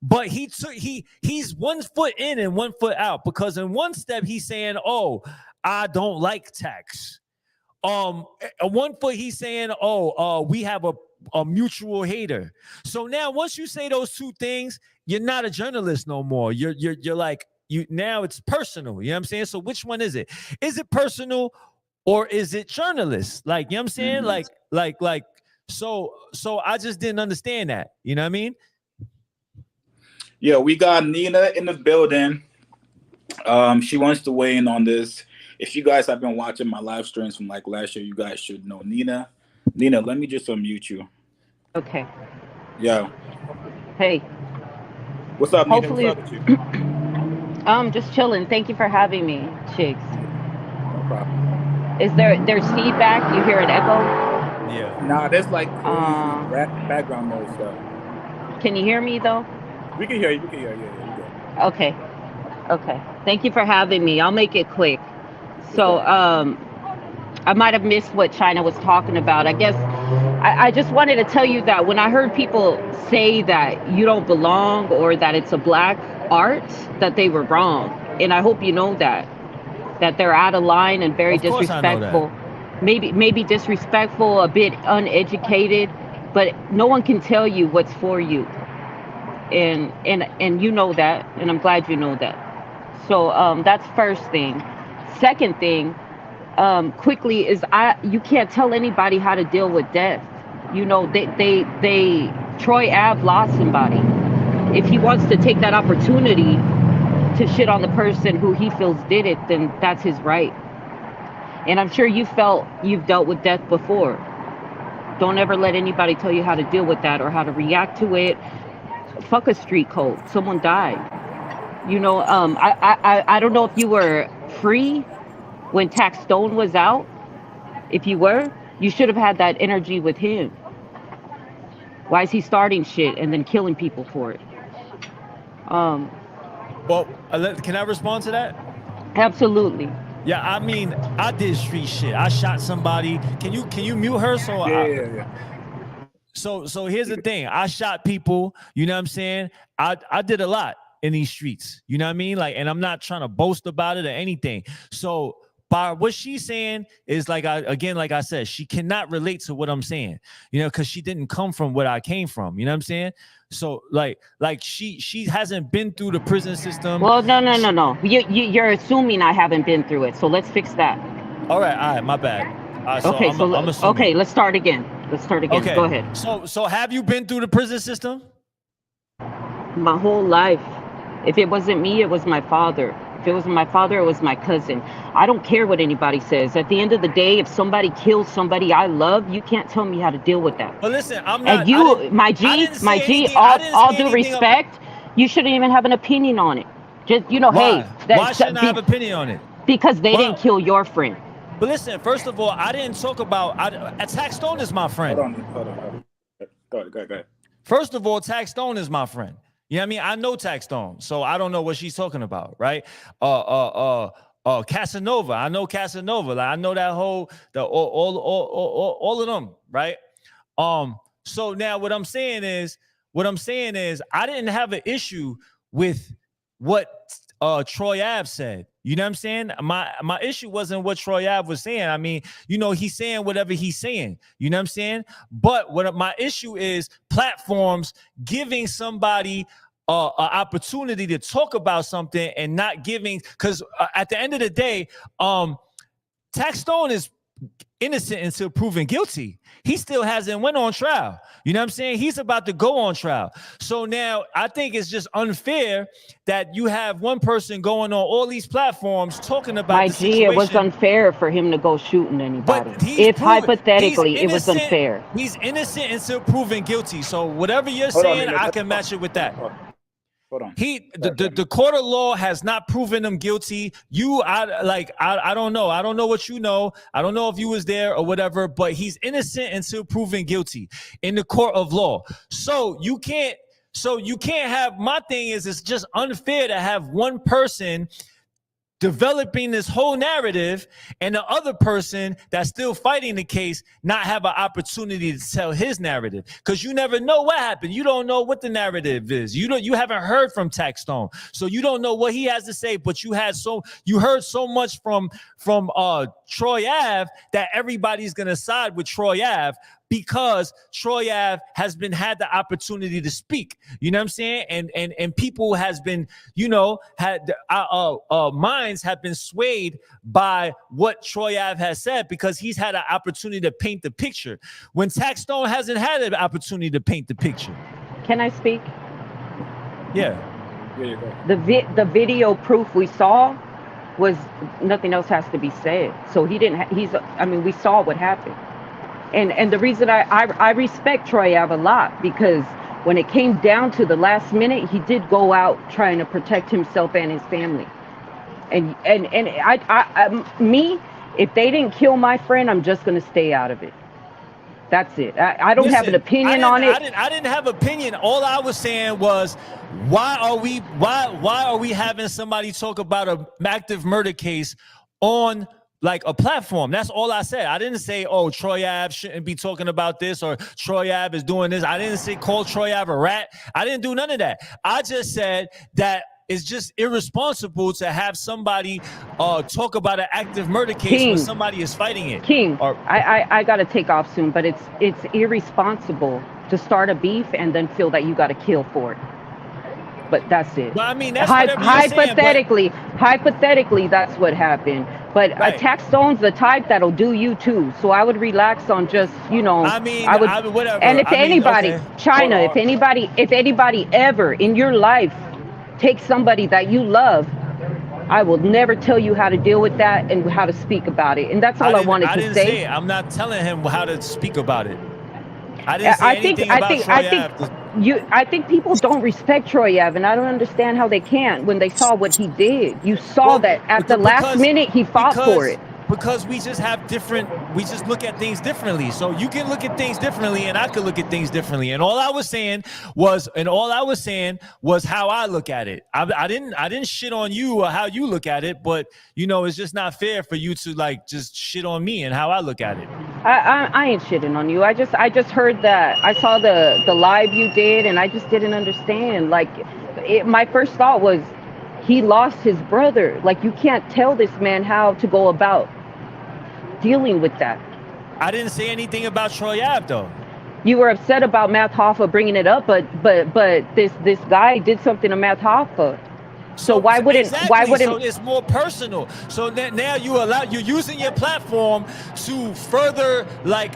But he's 1 foot in and 1 foot out, because in one step he's saying, oh, I don't like tax. 1 foot he's saying, oh, we have a mutual hater. So now once you say those two things, you're not a journalist no more. You're like, now it's personal. You know what I'm saying? So which one is it? Is it personal or is it journalist? Like, you know what I'm saying? Like, so I just didn't understand that. You know what I mean? Yeah, we got Nina in the building. She wants to weigh in on this. If you guys have been watching my live streams from like last year, you guys should know Nina. Nina, let me just unmute you. Okay. Yeah. Hey. What's up, Nina? Hopefully, What's up with you? just chilling. Thank you for having me, Chigs. No problem. Is there's feedback? You hear an echo? Yeah. Nah, there's like background noise though. Can you hear me though? We can hear you. We can hear you. Yeah, okay. Okay. Thank you for having me. I'll make it quick. So, I might have missed what China was talking about. I guess I just wanted to tell you that when I heard people say that you don't belong or that it's a black art, that they were wrong. And I hope you know that they're out of line and very disrespectful. Maybe disrespectful, a bit uneducated, but no one can tell you what's for you. And you know that, and I'm glad you know that. So that's first thing. Second thing, quickly, is you can't tell anybody how to deal with death. You know, they Troy Ave lost somebody. If he wants to take that opportunity to shit on the person who he feels did it, then that's his right. And I'm sure you've dealt with death before. Don't ever let anybody tell you how to deal with that or how to react to it. Fuck a street code. Someone died. You know, I don't know if you were free when Tax Stone was out. If you were, you should have had that energy with him. Why is he starting shit and then killing people for it? Well, can I respond to that? Absolutely. Yeah, I mean, I did street shit. I shot somebody. Can you mute her? Yeah. So here's the thing. I shot people. You know what I'm saying? I did a lot in these streets. You know what I mean? Like, and I'm not trying to boast about it or anything. So by what she's saying is, like, like I said, she cannot relate to what I'm saying, you know, because she didn't come from what I came from. You know what I'm saying? So like she hasn't been through the prison system. Well, no. You're assuming I haven't been through it. So let's fix that. All right, my bad. Okay, I'm assuming. Okay, let's start again. Okay. Go ahead. So have you been through the prison system? My whole life. If it wasn't me, it was my father. If it was my father, it was my cousin. I don't care what anybody says. At the end of the day, if somebody kills somebody I love, you can't tell me how to deal with that. But listen, I'm And not. I didn't. you, my I G, didn't my say G, anything. I didn't all say due anything. respect, you shouldn't even have an opinion on it. Just, hey, Why? Why shouldn't I have opinion on it? because they didn't Why? kill your friend. But listen, first of all, I didn't talk about. Attack Stone is my friend. Hold on. Go ahead. First of all, Tax Stone is my friend. You know what I mean? I know Tax Stone, so I don't know what she's talking about, right? Casanova. I know Casanova. Like I know that whole all of them, right? So now what I'm saying is I didn't have an issue with what Troy Ave said. You know what I'm saying? My issue wasn't what Troy Ave was saying. I mean, he's saying whatever he's saying. You know what I'm saying? But what my issue is platforms giving somebody an opportunity to talk about something and not giving, because at the end of the day, Tax Stone is innocent until proven guilty. He still hasn't went on trial. You know what I'm saying? He's about to go on trial. So now I think it's just unfair that you have one person going on all these platforms talking about My the G, situation. it was unfair for him to go shooting anybody. But If hypothetically it was unfair. He's innocent until proven guilty. So whatever you're Hold on, saying, nigga, I can match it with that. Hold on. The court of law has not proven him guilty. I don't know. I don't know what you know. I don't know if you was there or whatever, but he's innocent until proven guilty in the court of law. So you can't have, my thing is, it's just unfair to have one person developing this whole narrative and the other person that's still fighting the case not have an opportunity to tell his narrative, because you never know what happened. You don't know what the narrative is. You haven't heard from Tax Stone, so you don't know what he has to say. But you heard so much from Troy Ave that everybody's gonna side with Troy Ave, because Troy Ave has had the opportunity to speak. You know what I'm saying? And people has been, minds have been swayed by what Troy Ave has said, because he's had an opportunity to paint the picture when Tax Stone hasn't had an opportunity to paint the picture. Can I speak? Yeah. The video proof we saw was nothing else has to be said. So he didn't. We saw what happened. And the reason I respect Troy Ave a lot, because when it came down to the last minute, he did go out trying to protect himself and his family. And me, if they didn't kill my friend, I'm just gonna stay out of it. That's it. I don't have an opinion on it. I didn't have opinion. All I was saying was, why are we having somebody talk about an active murder case on like a platform? That's all I said. I didn't say, oh, Troy Ave shouldn't be talking about this, or Troy Ave is doing this. I didn't say call Troy Ave a rat. I didn't do none of that. I just said that it's just irresponsible to have somebody talk about an active murder case when somebody is fighting it. I gotta take off soon, but it's irresponsible to start a beef and then feel that you gotta kill for it. But that's it. Well, I mean, that's whatever you're hypothetically, that's what happened. But Tax Stone's the type that'll do you too. So I would relax on just, whatever. And if anybody, okay. China, if anybody ever in your life takes somebody that you love, I will never tell you how to deal with that and how to speak about it. And that's all I wanted to say. I'm not telling him how to speak about it. I didn't say anything about Troy Ave. I think people don't respect Troy Ave, and I don't understand how they can't when they saw what he did. You saw that at the last minute he fought for it. Because we just look at things differently. So you can look at things differently, and I could look at things differently. And all I was saying was how I look at it. I didn't shit on you or how you look at it, but it's just not fair for you to just shit on me and how I look at it. I ain't shitting on you. I just heard that. I saw the live you did, and I just didn't understand. My first thought was, he lost his brother. You can't tell this man how to go about dealing with that. I didn't say anything about Troy Ave though. You were upset about Matt Hoffa bringing it up, but this guy did something to Matt Hoffa. So why wouldn't? So it's more personal. So now you're using your platform to further to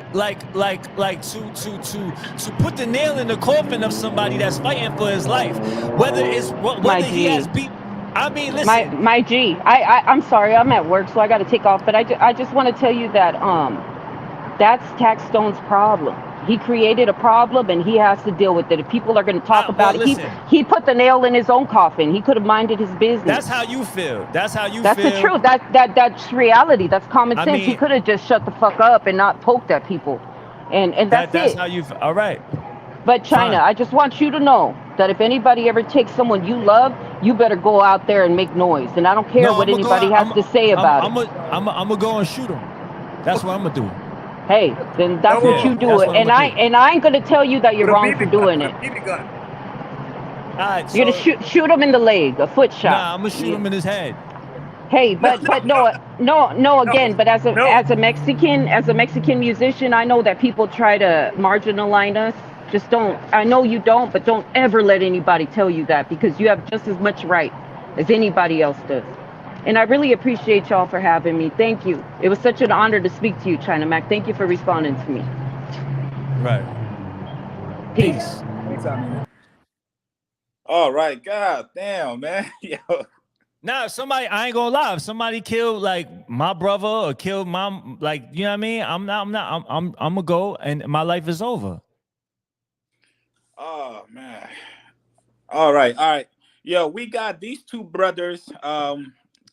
put the nail in the coffin of somebody that's fighting for his life. Whether he has beat. I mean, My listen. my G. I'm sorry, I'm at work, so I got to take off. But I just want to tell you that that's Tax Stone's problem. He created a problem and he has to deal with it. If people are going to talk Well, about it, listen. he put the nail in his own coffin. He could have minded his business. That's how you feel. That's how you That's the feel. truth. That's reality. That's common I sense. He mean, could have just shut the fuck up and not poked at people, and that's that's it. how you. All right, But China, fine. I just want you to know that if anybody ever takes someone you love, you better go out there and make noise. And I don't care No, what I'm gonna go. anybody has to say about it. I'm gonna go and shoot him. That's what I'm gonna do. Hey, then that's what Yeah, you do. that's what I'm And gonna I do. and I ain't gonna tell you that you're With a wrong for BB gun. doing With it. a BB gun. All right, You're gonna so shoot him in the leg, a foot shot. nah, I'm gonna shoot Yeah. him in his head. Hey, No, but no, no, no. no, Again, but no. as a Mexican musician, I know that people try to marginalize us. Just don't. I know you don't, but don't ever let anybody tell you that because you have just as much right as anybody else does. And I really appreciate y'all for having me. Thank you. It was such an honor to speak to you, China Mac. Thank you for responding to me. Right. Peace. Peace. Anytime, man. All right, god damn, man. Yo. Now, if somebody, I ain't gonna lie. If somebody killed like my brother or killed my, like, you know what I mean? I'm gonna go and my life is over. Oh man. All right, all right. Yo, we got these two brothers.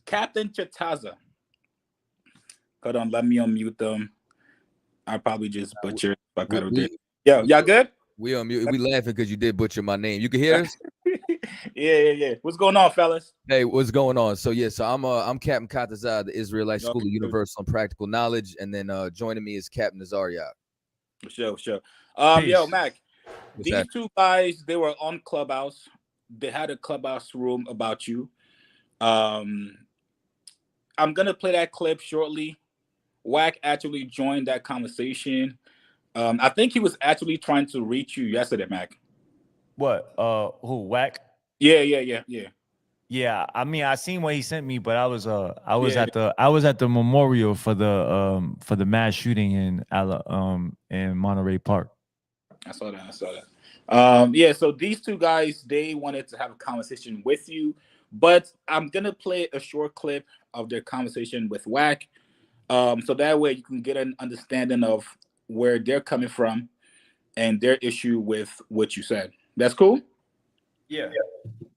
Captain Chataza. Hold on, let me unmute them. I probably just butchered the fuck We out of this. we Yo, we y'all good? we we laughing because you did butcher my name. You can hear us? Yeah. What's going on, fellas? Hey, what's going on? So yeah, so I'm Captain Katazad, the Israelite Yo, School of Universal and Practical Knowledge, and then joining me is Captain Nazariak. sure. Yo, Peace. Mac. What's These that? two guys, they were on Clubhouse. They had a Clubhouse room about you. Um, I'm gonna play that clip shortly. Wack actually joined that conversation. I think he was actually trying to reach you yesterday, Mac. What? Who? Whack? Yeah. Yeah. I mean, I seen what he sent me, but I was Yeah, I was at the memorial for the mass shooting in Monterey Park. I saw that. Yeah, so these two guys, they wanted to have a conversation with you, but I'm gonna play a short clip of their conversation with Wack. So that way you can get an understanding of where they're coming from and their issue with what you said. That's cool? Yeah.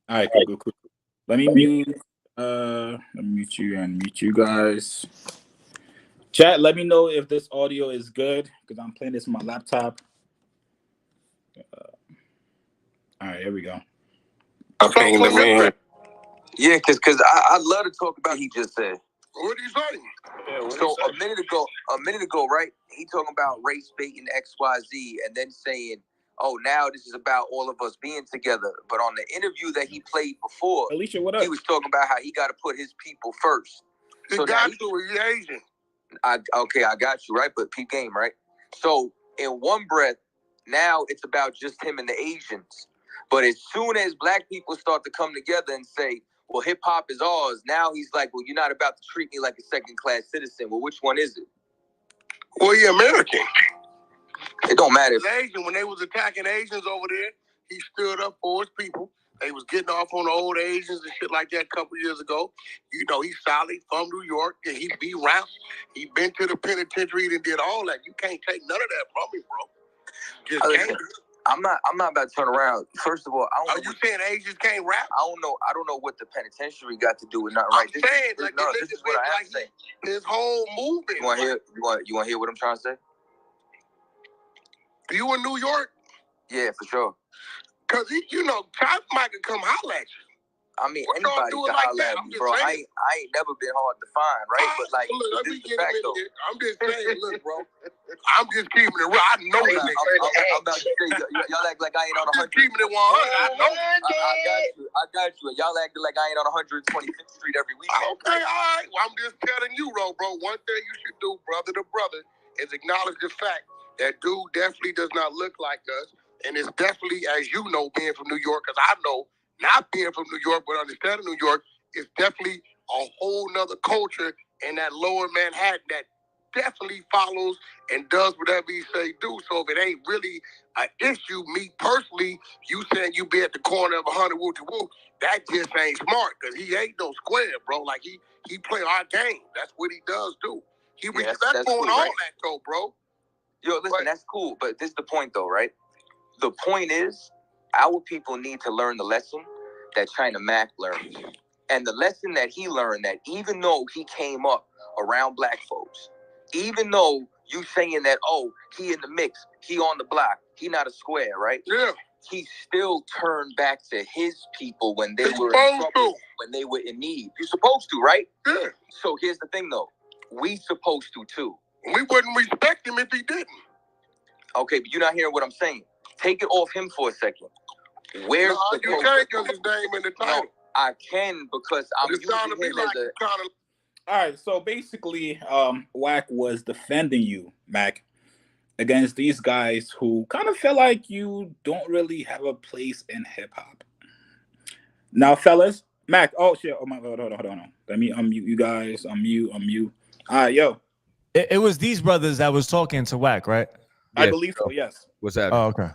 All right, cool. Let me mute you and mute you guys. Chat, let me know if this audio is good because I'm playing this on my laptop. All right, here we go. Okay, let me. Yeah, because I'd love to talk about what he just said. What are you saying? Yeah, so a minute ago, right? He talking about race baiting XYZ, and then saying, "Oh, now this is about all of us being together." But on the interview that he played before, Alicia, what up? he was talking about how he got to put his people first. So got to. He's Asian. I got you right, but peep game, right? So in one breath, now it's about just him and the Asians. But as soon as black people start to come together and say, well, hip hop is ours, now he's like, well, you're not about to treat me like a second class citizen. Well, which one is it? Well, you're American. It don't matter. Asian, when they was attacking Asians over there, he stood up for his people. They was getting off on the old Asians and shit like that a couple years ago. You know, he's solid from New York, and he be rap. He been to the penitentiary and did all that. You can't take none of that from me, bro. Just can't. I'm not about to turn around. First of all, I don't. Are you saying Asians can't rap? I don't know. I don't know what the penitentiary got to do with nothing. Right? This is what I have to say. His whole movement. You want to hear? You want to hear what I'm trying to say? You in New York? Yeah, for sure. Cause you know, Chop might come holler at you. I mean, anybody can holler at me, bro. I ain't never been hard to find, right? But like, look, this is the fact, though. I'm just saying, look, bro. I'm just keeping it real. I know that. I'm about to say, y'all act like I ain't on 100. Just keeping it 100. I know. I got you. Y'all acting like I ain't on 125th Street every weekend. Okay, all right. Well, I'm just telling you, bro. One thing you should do, brother to brother, is acknowledge the fact that dude definitely does not look like us. And it's definitely, as you know, being from New York, because I know, not being from New York, but understanding New York, it's definitely a whole nother culture in that lower Manhattan that definitely follows and does whatever he say do. So if it ain't really an issue, me personally, you saying you be at the corner of 100 woo to woo, that just ain't smart because he ain't no square, bro. Like he play our game. That's what he does do. He respectful cool, and all right? That though, bro. Yo, listen, that's cool, but this is the point though, right? The point is, our people need to learn the lesson that China Mac learned. And the lesson that he learned, that even though he came up around black folks, even though you saying that, oh, he in the mix, he on the block, he not a square, right? Yeah. He still turned back to his people when they were in trouble, when they were in need. You're supposed to, right? Yeah. So here's the thing, though. We supposed to, too. We wouldn't respect him if he didn't. Okay, but you're not hearing what I'm saying. Take it off him for a second. Where's the you can't get his name in the title. No, I can because I'm using him as a... All right, so basically, Wack was defending you, Mac, against these guys who kind of feel like you don't really have a place in hip hop. Now, fellas, Mac. Oh shit! Oh my God! Hold on. Let me unmute you guys. Unmute. All right, yo. It was these brothers that was talking to Wack, right? I believe so. Yes. What's that? Oh, okay.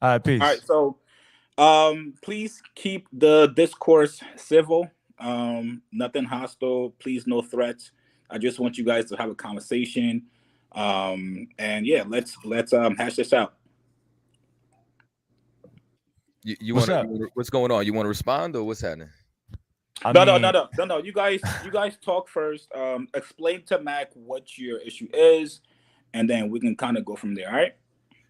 All right, peace. All right, so please keep the discourse civil. Nothing hostile. Please, no threats. I just want you guys to have a conversation. And yeah, let's hash this out. You want what's going on? You want to respond or what's happening? No. You guys talk first. Explain to Mac what your issue is, and then we can kind of go from there. All right.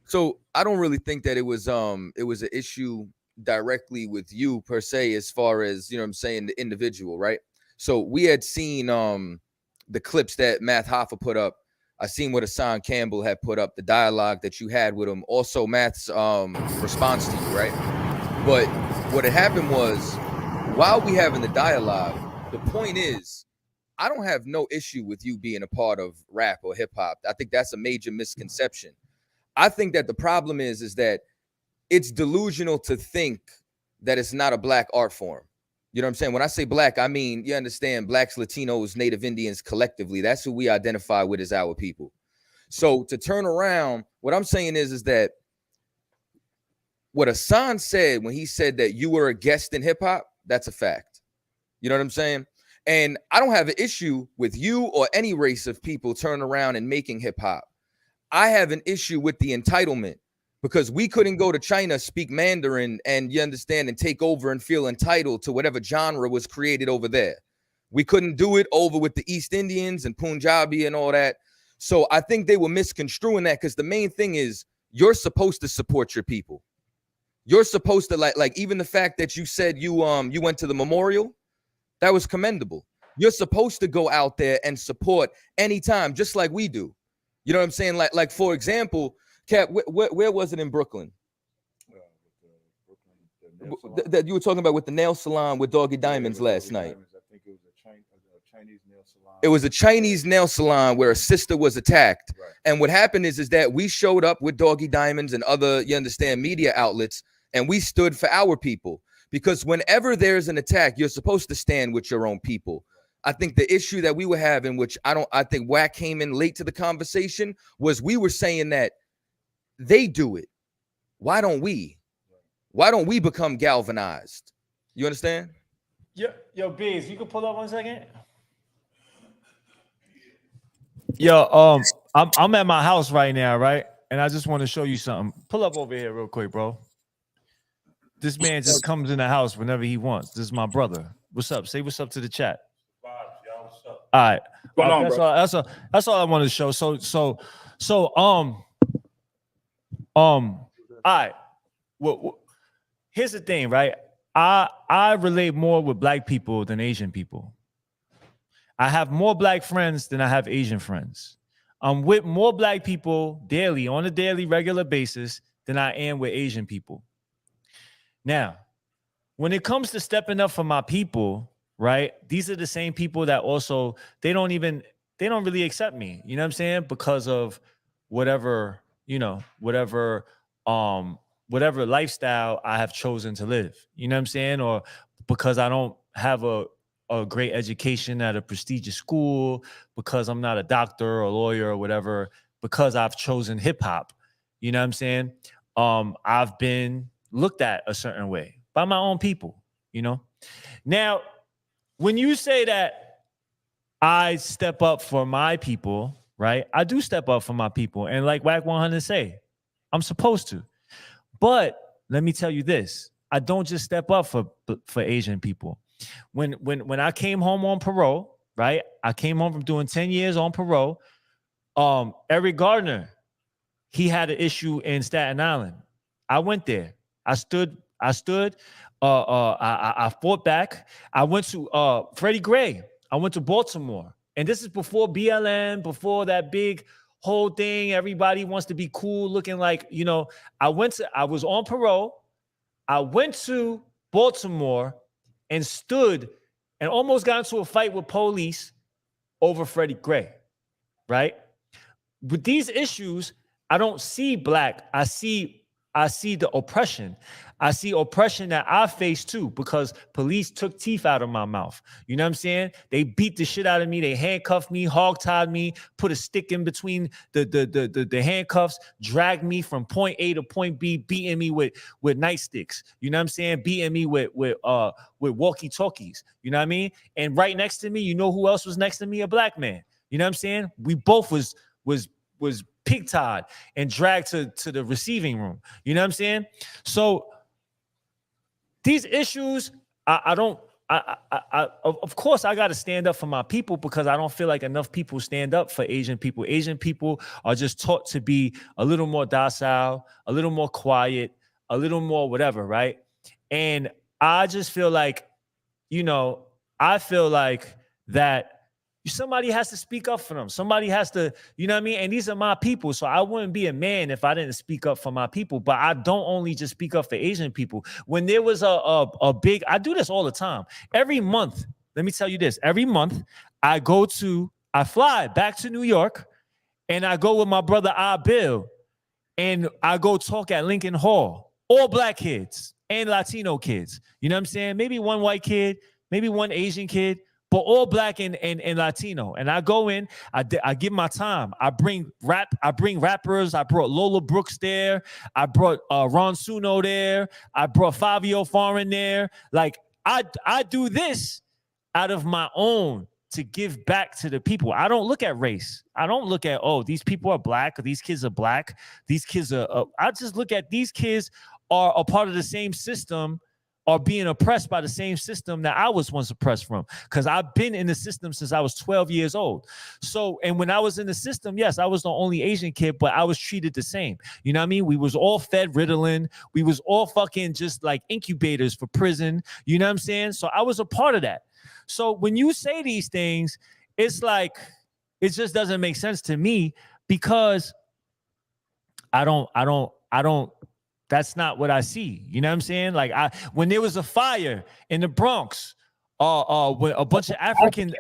So I don't really think that it was an issue directly with you per se, as far as, you know what I'm saying, the individual, right? So we had seen the clips that Math Hoffa put up. I seen what Hassan Campbell had put up, the dialogue that you had with him, also Math's response to you, right? But what had happened was, while we having the dialogue, the point is, I don't have no issue with you being a part of rap or hip hop. I think that's a major misconception. I think that the problem is that it's delusional to think that it's not a black art form. You know what I'm saying? When I say black, I mean, you understand, blacks, Latinos, Native Indians collectively. That's who we identify with as our people. So to turn around, what I'm saying is that what Hassan said when he said that you were a guest in hip hop, that's a fact. You know what I'm saying? And I don't have an issue with you or any race of people turning around and making hip hop. I have an issue with the entitlement, because we couldn't go to China, speak Mandarin, and you understand, and take over and feel entitled to whatever genre was created over there. We couldn't do it over with the East Indians and Punjabi and all that. So I think they were misconstruing that, because the main thing is you're supposed to support your people. You're supposed to like even the fact that you said you went to the memorial, that was commendable. You're supposed to go out there and support anytime, just like we do. You know what I'm saying? Like for example, Cap, where was it in Brooklyn? That you were talking about with the nail salon with Doggy Diamonds last night. I think it was a Chinese nail salon. It was a Chinese nail salon where a sister was attacked. Right. And what happened is that we showed up with Doggy Diamonds and other, you understand, media outlets, and we stood for our people. Because whenever there's an attack, you're supposed to stand with your own people. I think the issue that we were having, which I think Wack came in late to the conversation, was we were saying that they do it. Why don't we? Why don't we become galvanized? You understand? Yo, Beans, you can pull up 1 second. Yo, I'm at my house right now, right? And I just want to show you something. Pull up over here real quick, bro. This man just comes in the house whenever he wants. This is my brother. What's up? Say what's up to the chat. What's up? All right. What's going on, bro? That's all I want to show. So all right. Well, here's the thing, right? I relate more with black people than Asian people. I have more black friends than I have Asian friends. I'm with more black people daily, on a daily, regular basis, than I am with Asian people. Now, when it comes to stepping up for my people, right? These are the same people that also, they don't really accept me. You know what I'm saying? Because of whatever lifestyle I have chosen to live. You know what I'm saying? Or because I don't have a a great education at a prestigious school, because I'm not a doctor or lawyer or whatever, because I've chosen hip hop. You know what I'm saying? I've been looked at a certain way by my own people, you know? Now, when you say that I step up for my people, right? I do step up for my people. And like Wack 100 say, I'm supposed to. But let me tell you this. I don't just step up for Asian people. When I came home on parole, right? I came home from doing 10 years on parole. Eric Gardner, he had an issue in Staten Island. I went there. I stood. I fought back. I went to Freddie Gray. I went to Baltimore. And this is before BLM, before that big whole thing. Everybody wants to be cool, looking like, you know, I was on parole. I went to Baltimore and stood and almost got into a fight with police over Freddie Gray, right? With these issues, I don't see black. I see the oppression. I see oppression that I face too, because police took teeth out of my mouth. You know what I'm saying? They beat the shit out of me. They handcuffed me, hog-tied me, put a stick in between the handcuffs, dragged me from point A to point B, beating me with nightsticks. You know what I'm saying? Beating me with walkie-talkies. You know what I mean? And right next to me, you know who else was next to me? A black man. You know what I'm saying? We both was pig-tied and dragged to the receiving room. You know what I'm saying? So these issues, of course, I got to stand up for my people, because I don't feel like enough people stand up for Asian people. Asian people are just taught to be a little more docile, a little more quiet, a little more whatever, right? And I just feel like, you know, that somebody has to speak up for them. Somebody has to, you know what I mean? And these are my people. So I wouldn't be a man if I didn't speak up for my people. But I don't only just speak up for Asian people. When there was a big, I do this all the time. Every month, let me tell you this. Every month, I fly back to New York, and I go with my brother Bill, and I go talk at Lincoln Hall. All black kids and Latino kids. You know what I'm saying? Maybe one white kid, maybe one Asian kid, but all black and Latino. And I go in, I give my time. I bring rappers. I brought Lola Brooks there. I brought Ron Suno there. I brought Fabio Foreign there. Like, I do this out of my own to give back to the people. I don't look at race. I don't look at, oh, these people are black, or these kids are black. These kids are, I just look at these kids are a part of the same system, are being oppressed by the same system that I was once oppressed from, because I've been in the system since I was 12 years old. So, and when I was in the system, yes, I was the only Asian kid, but I was treated the same. You know what I mean? We was all fed Ritalin. We was all fucking just like incubators for prison. You know what I'm saying? So I was a part of that. So when you say these things, it's like, it just doesn't make sense to me, because I don't, that's not what I see. You know what I'm saying? Like, when there was a fire in the Bronx, when a bunch of African,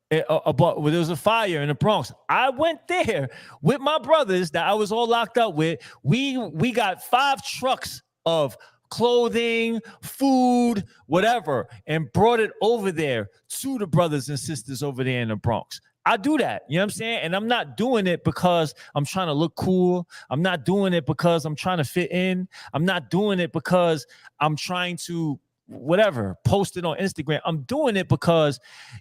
when there was a fire in the Bronx, I went there with my brothers that I was all locked up with. We got 5 trucks of clothing, food, whatever, and brought it over there to the brothers and sisters over there in the Bronx. I do that, you know what I'm saying? And I'm not doing it because I'm trying to look cool. I'm not doing it because I'm trying to fit in. I'm not doing it because I'm trying to whatever, post it on Instagram. I'm doing it because,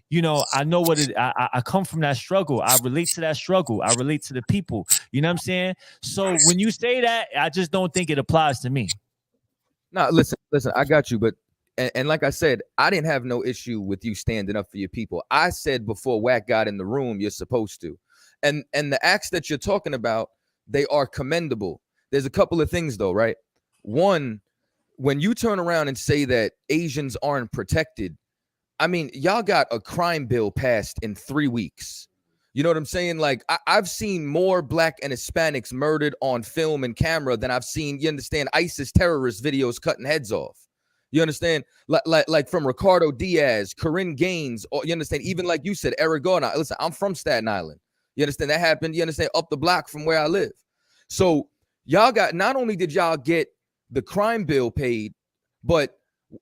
you know, I know what it, I come from that struggle. I relate to that struggle. I relate to the people, you know what I'm saying? So when you say that, I just don't think it applies to me. No, listen, I got you, but and like I said, I didn't have no issue with you standing up for your people. I said before Wack got in the room, you're supposed to. And the acts that you're talking about, they are commendable. There's a couple of things though, right? One, when you turn around and say that Asians aren't protected, I mean, y'all got a crime bill passed in 3 weeks. You know what I'm saying? Like, I've seen more black and Hispanics murdered on film and camera than I've seen, you understand, ISIS terrorist videos cutting heads off. You understand? Like from Ricardo Diaz, Corinne Gaines, or you understand, even like you said, Eric Gardner. Listen, I'm from Staten Island. You understand? That happened, you understand, up the block from where I live. So y'all got, not only did y'all get the crime bill paid, but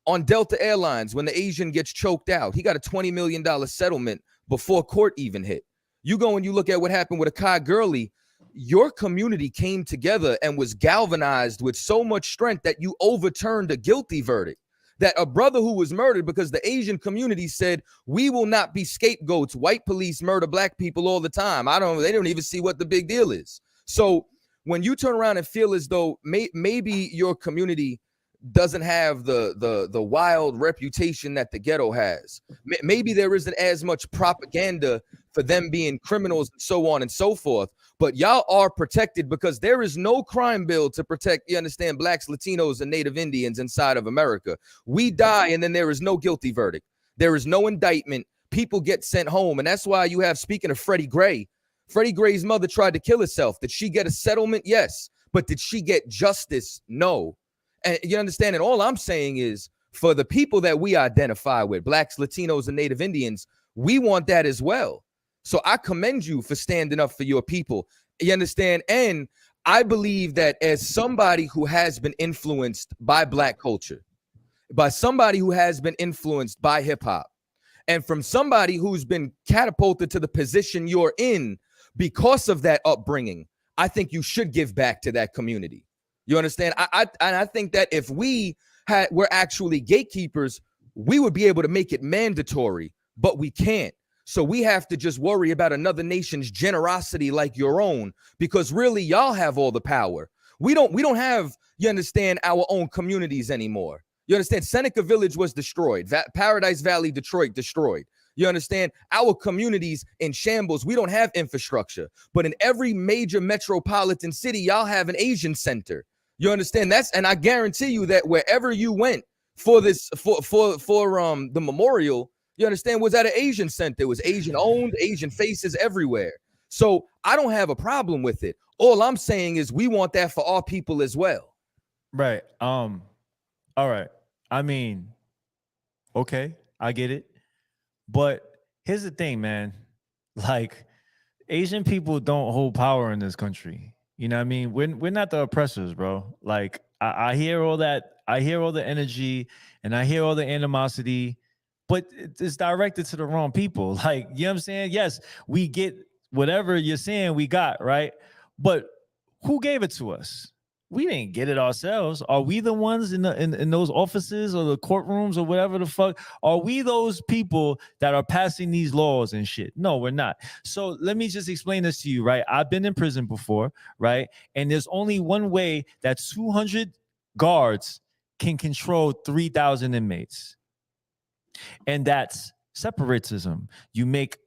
On Delta Airlines, when the Asian gets choked out, he got a $20 million settlement before court even hit. You go and you look at what happened with Akai Gurley. Your community came together and was galvanized with so much strength that you overturned a guilty verdict. That a brother who was murdered because the Asian community said, we will not be scapegoats. White police murder black people all the time. They don't even see what the big deal is. So when you turn around and feel as though maybe your community doesn't have the wild reputation that the ghetto has, maybe there isn't as much propaganda for them being criminals and so on and so forth, but y'all are protected because there is no crime bill to protect, you understand, blacks, Latinos, and Native Indians inside of America. We die and then there is no guilty verdict. There is no indictment. People get sent home. And that's why you have, speaking of Freddie Gray's mother tried to kill herself. Did she get a settlement? Yes. But did she get justice? No. And you understand? And all I'm saying is, for the people that we identify with, blacks, Latinos, and Native Indians, we want that as well. So I commend you for standing up for your people. You understand? And I believe that as somebody who has been influenced by black culture, by somebody who has been influenced by hip hop, and from somebody who's been catapulted to the position you're in because of that upbringing, I think you should give back to that community. You understand? I think that if were actually gatekeepers, we would be able to make it mandatory, but we can't. So we have to just worry about another nation's generosity like your own, because really y'all have all the power. We don't have, you understand, our own communities anymore. You understand? Seneca Village was destroyed. Paradise Valley, Detroit, destroyed. You understand? Our communities in shambles. We don't have infrastructure, but in every major metropolitan city, y'all have an Asian center. You understand? And I guarantee you that wherever you went for this, for the memorial, you understand, was at an Asian center. It was Asian owned, Asian faces everywhere. So I don't have a problem with it. All I'm saying is we want that for our people as well. Right. All right. I mean, okay, I get it. But here's the thing, man. Like, Asian people don't hold power in this country. You know what I mean? We're not the oppressors, bro. Like, I hear all that. I hear all the energy and I hear all the animosity, but it's directed to the wrong people. Like, you know what I'm saying? Yes, we get whatever you're saying we got, right? But who gave it to us? We didn't get it ourselves. Are we the ones in those offices or the courtrooms or whatever the fuck? Are we those people that are passing these laws and shit? No, we're not. So let me just explain this to you, right? I've been in prison before, right? And there's only one way that 200 guards can control 3,000 inmates. And that's separatism. You make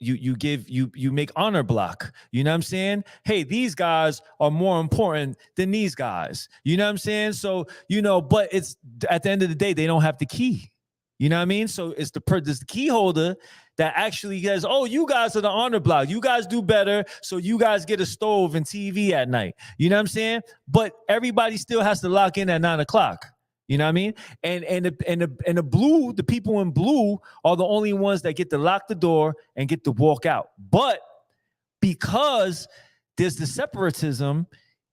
honor block. You know what I'm saying? Hey, these guys are more important than these guys. You know what I'm saying? So, but it's at the end of the day, they don't have the key. You know what I mean? So it's the key holder that actually says, oh, you guys are the honor block. You guys do better. So you guys get a stove and TV at night. You know what I'm saying? But everybody still has to lock in at 9 o'clock. You know what I mean? And the blue, the people in blue are the only ones that get to lock the door and get to walk out. But because there's the separatism,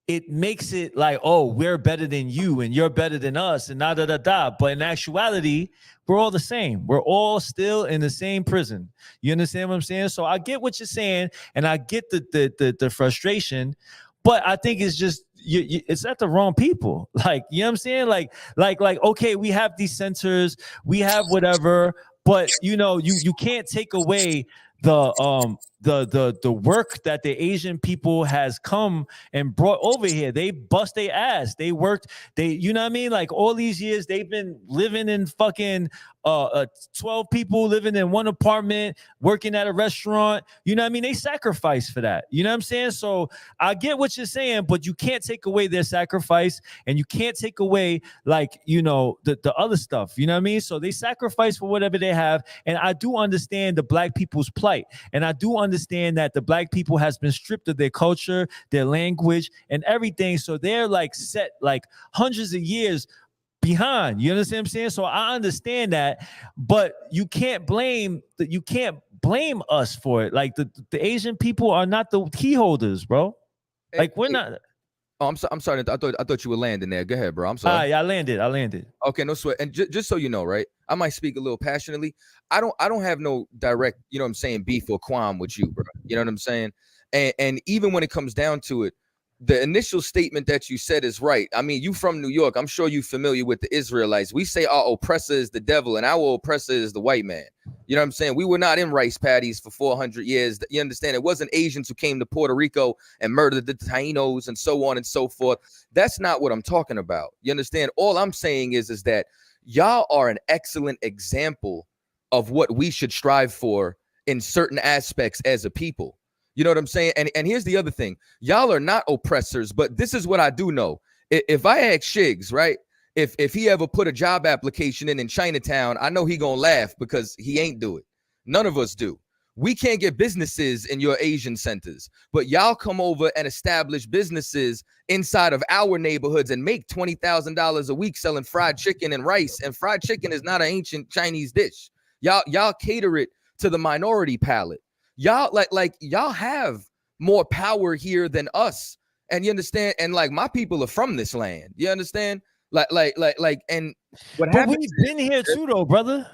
it makes it like, oh, we're better than you and you're better than us and da. But in actuality, we're all the same. We're all still in the same prison. You understand what I'm saying? So I get what you're saying, and I get the frustration, but I think it's just it's at the wrong people. Like, you know what I'm saying? Like, okay, we have these centers, we have whatever, but you can't take away the work that the Asian people has come and brought over here. They bust their ass. They worked. You know what I mean? Like, all these years they've been living in fucking 12 people living in one apartment, working at a restaurant. You know what I mean? They sacrifice for that. You know what I'm saying? So I get what you're saying, but you can't take away their sacrifice, and you can't take away the other stuff. You know what I mean? So they sacrifice for whatever they have, and I do understand the black people's plight, and I do understand that the black people has been stripped of their culture, their language, and everything. So they're like set like hundreds of years behind. You understand what I'm saying? So I understand that, but you can't blame us for it. Like, the Asian people are not the key holders, bro. Like, we're not. Oh, I'm sorry. I thought you were landing there. Go ahead, bro. I'm sorry. Yeah, I landed. Okay, no sweat. And just so you know, right? I might speak a little passionately. I don't have no direct, you know what I'm saying, beef or qualm with you, bro. You know what I'm saying? And even when it comes down to it, the initial statement that you said is right. I mean, you from New York. I'm sure you're familiar with the Israelites. We say our oppressor is the devil and our oppressor is the white man. You know what I'm saying? We were not in rice paddies for 400 years. You understand? It wasn't Asians who came to Puerto Rico and murdered the Tainos and so on and so forth. That's not what I'm talking about. You understand? All I'm saying is that y'all are an excellent example of what we should strive for in certain aspects as a people. You know what I'm saying? And here's the other thing. Y'all are not oppressors, but this is what I do know. If I ask Chigs, right, if he ever put a job application in Chinatown, I know he gonna laugh because he ain't do it. None of us do. We can't get businesses in your Asian centers, but y'all come over and establish businesses inside of our neighborhoods and make $20,000 a week selling fried chicken and rice. And fried chicken is not an ancient Chinese dish. Y'all cater it to the minority palate. Y'all like y'all have more power here than us. And you understand? And like my people are from this land. You understand? And what But happens we've been here too, though, brother.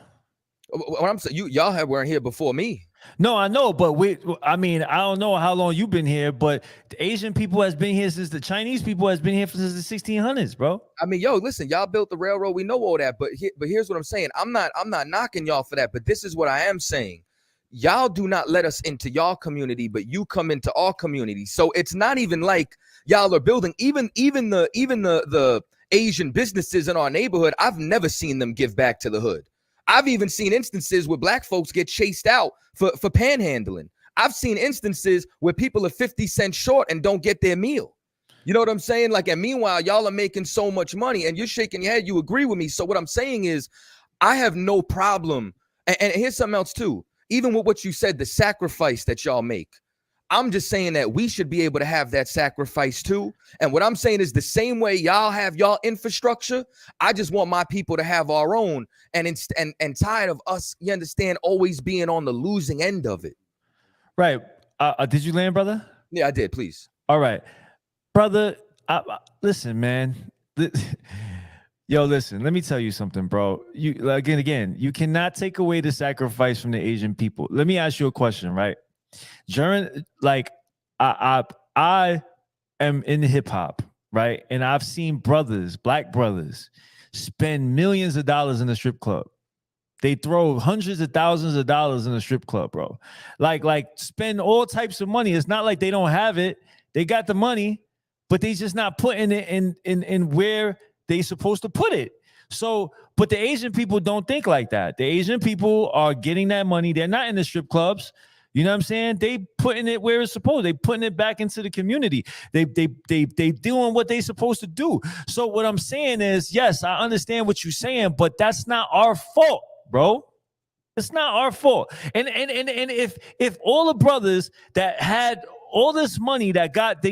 what I'm saying, y'all weren't here before me. No, I know, but I mean, I don't know how long you've been here, but the Asian people has been here since the Chinese people has been here since the 1600s, bro. I mean, yo, listen, y'all built the railroad. We know all that, but here's what I'm saying. I'm not knocking y'all for that, but this is what I am saying. Y'all do not let us into y'all community, but you come into our community. So it's not even like y'all are building even the Asian businesses in our neighborhood. I've never seen them give back to the hood. I've even seen instances where black folks get chased out for panhandling. I've seen instances where people are 50 cents short and don't get their meal. You know what I'm saying? Like, and meanwhile, y'all are making so much money and you're shaking your head. You agree with me. So what I'm saying is I have no problem. And here's something else too. Even with what you said, the sacrifice that y'all make, I'm just saying that we should be able to have that sacrifice too. And what I'm saying is the same way y'all have y'all infrastructure, I just want my people to have our own. And tired of us, you understand, always being on the losing end of it. Right. Did you land, brother? Yeah, I did. Please. All right, brother. Listen, man. Yo, listen, let me tell you something, bro. You again, you cannot take away the sacrifice from the Asian people. Let me ask you a question, right? During I am in hip hop, right? And I've seen black brothers, spend millions of dollars in a strip club. They throw hundreds of thousands of dollars in a strip club, bro. Like spend all types of money. It's not like they don't have it. They got the money, but they just not putting it in where they supposed to put it. So, but the Asian people don't think like that. The Asian people are getting that money. They're not in the strip clubs. You know what I'm saying? They putting it where it's supposed. They putting it back into the community. They doing what they supposed to do. So what I'm saying is, yes, I understand what you're saying, but that's not our fault, bro. It's not our fault. And if all the brothers that had all this money they got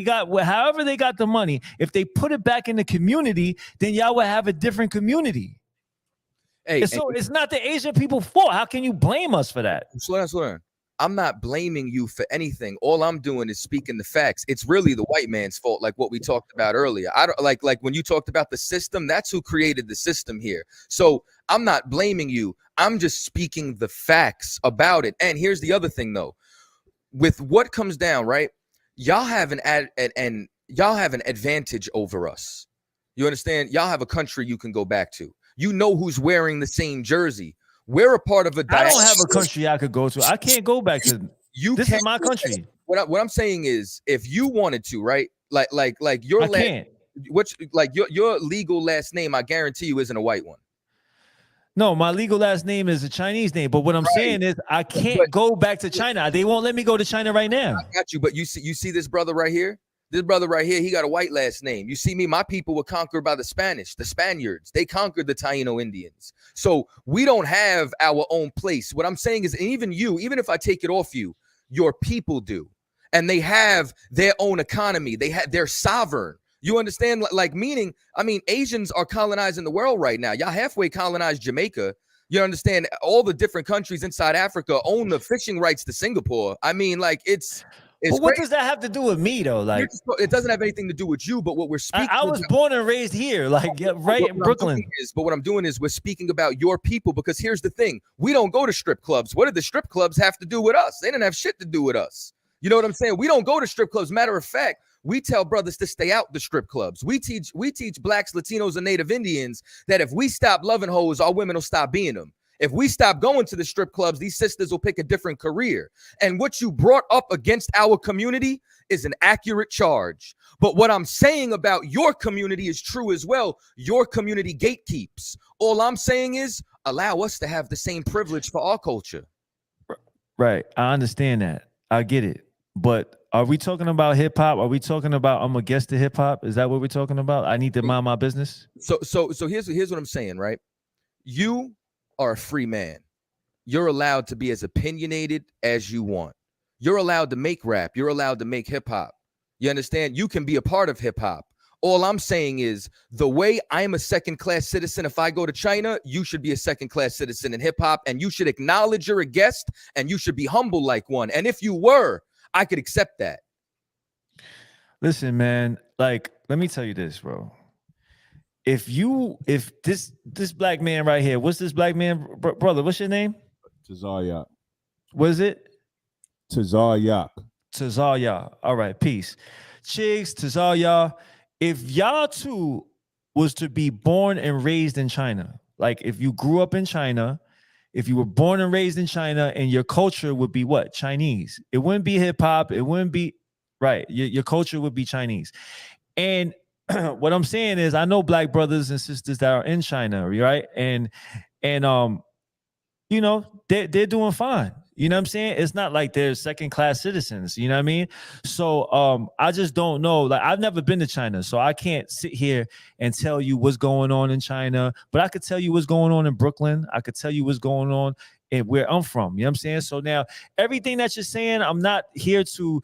however they got the money, if they put it back in the community, then y'all would have a different community. Hey, so it's not the Asian people's fault. How can you blame us for that? Slow down. I'm not blaming you for anything. All I'm doing is speaking the facts. It's really the white man's fault, like what we talked about earlier. I don't like when you talked about the system, that's who created the system here. So I'm not blaming you. I'm just speaking the facts about it. And here's the other thing, though. With what comes down, right? Y'all have an advantage over us. You understand? Y'all have a country you can go back to. You know who's wearing the same jersey. We're a part of a I don't have a country I could go to. I can't go back to this is my country. What I'm saying is, if you wanted to, right? Like your can't. Which like your legal last name, I guarantee you, isn't a white one. No, my legal last name is a Chinese name. But what I'm saying is I can't go back to China. They won't let me go to China right now. I got you, but you see this brother right here? This brother right here, he got a white last name. You see me, my people were conquered by the Spaniards. They conquered the Taino Indians. So we don't have our own place. What I'm saying is, even if I take it off you, your people do. And they have their own economy. They're sovereign. You understand? Like, meaning, I mean, Asians are colonizing the world right now. Y'all halfway colonized Jamaica. You understand? All the different countries inside Africa own the fishing rights to Singapore. I mean, like, it's... It's But what crazy. does that have to do with me though? Like, It doesn't have anything to do with you, but what we're speaking I was about, born and raised here, like right in Brooklyn. But what I'm doing is we're speaking about your people, because here's the thing. We don't go to strip clubs. What did the strip clubs have to do with us? They didn't have shit to do with us. You know what I'm saying? We don't go to strip clubs. Matter of fact, we tell brothers to stay out the strip clubs. We teach blacks, Latinos, and Native Indians that if we stop loving hoes, our women will stop being them. If we stop going to the strip clubs, these sisters will pick a different career. And what you brought up against our community is an accurate charge. But what I'm saying about your community is true as well. Your community gatekeeps. All I'm saying is allow us to have the same privilege for our culture. Right. I understand that. I get it. But are we talking about hip hop? Are we talking about I'm a guest to hip hop? Is that what we're talking about? I need to mind my business. So here's what I'm saying, right? You are a free man. You're allowed to be as opinionated as you want. You're allowed to make rap. You're allowed to make hip hop. You understand? You can be a part of hip hop. All I'm saying is the way I'm a second-class citizen, if I go to China, you should be a second-class citizen in hip hop, and you should acknowledge you're a guest, and you should be humble like one. And if you were, I could accept that. Listen, man, like, let me tell you this, bro. If this black man right here, what's this black man, brother? What's your name? Tazaryak. What is it? Tazaryak. Tazaryak. All right, peace. Chigs, Tazaryak. If y'all two was to be born and raised in China, like if you grew up in China, if you were born and raised in China, and your culture would be what? Chinese. It wouldn't be hip hop. It wouldn't be right. Your culture would be Chinese. And what I'm saying is, I know black brothers and sisters that are in China, right? And you know, they're doing fine. You know what I'm saying? It's not like they're second-class citizens. You know what I mean? So I just don't know. Like, I've never been to China, so I can't sit here and tell you what's going on in China. But I could tell you what's going on in Brooklyn. I could tell you what's going on in where I'm from. You know what I'm saying? So now, everything that you're saying, I'm not here to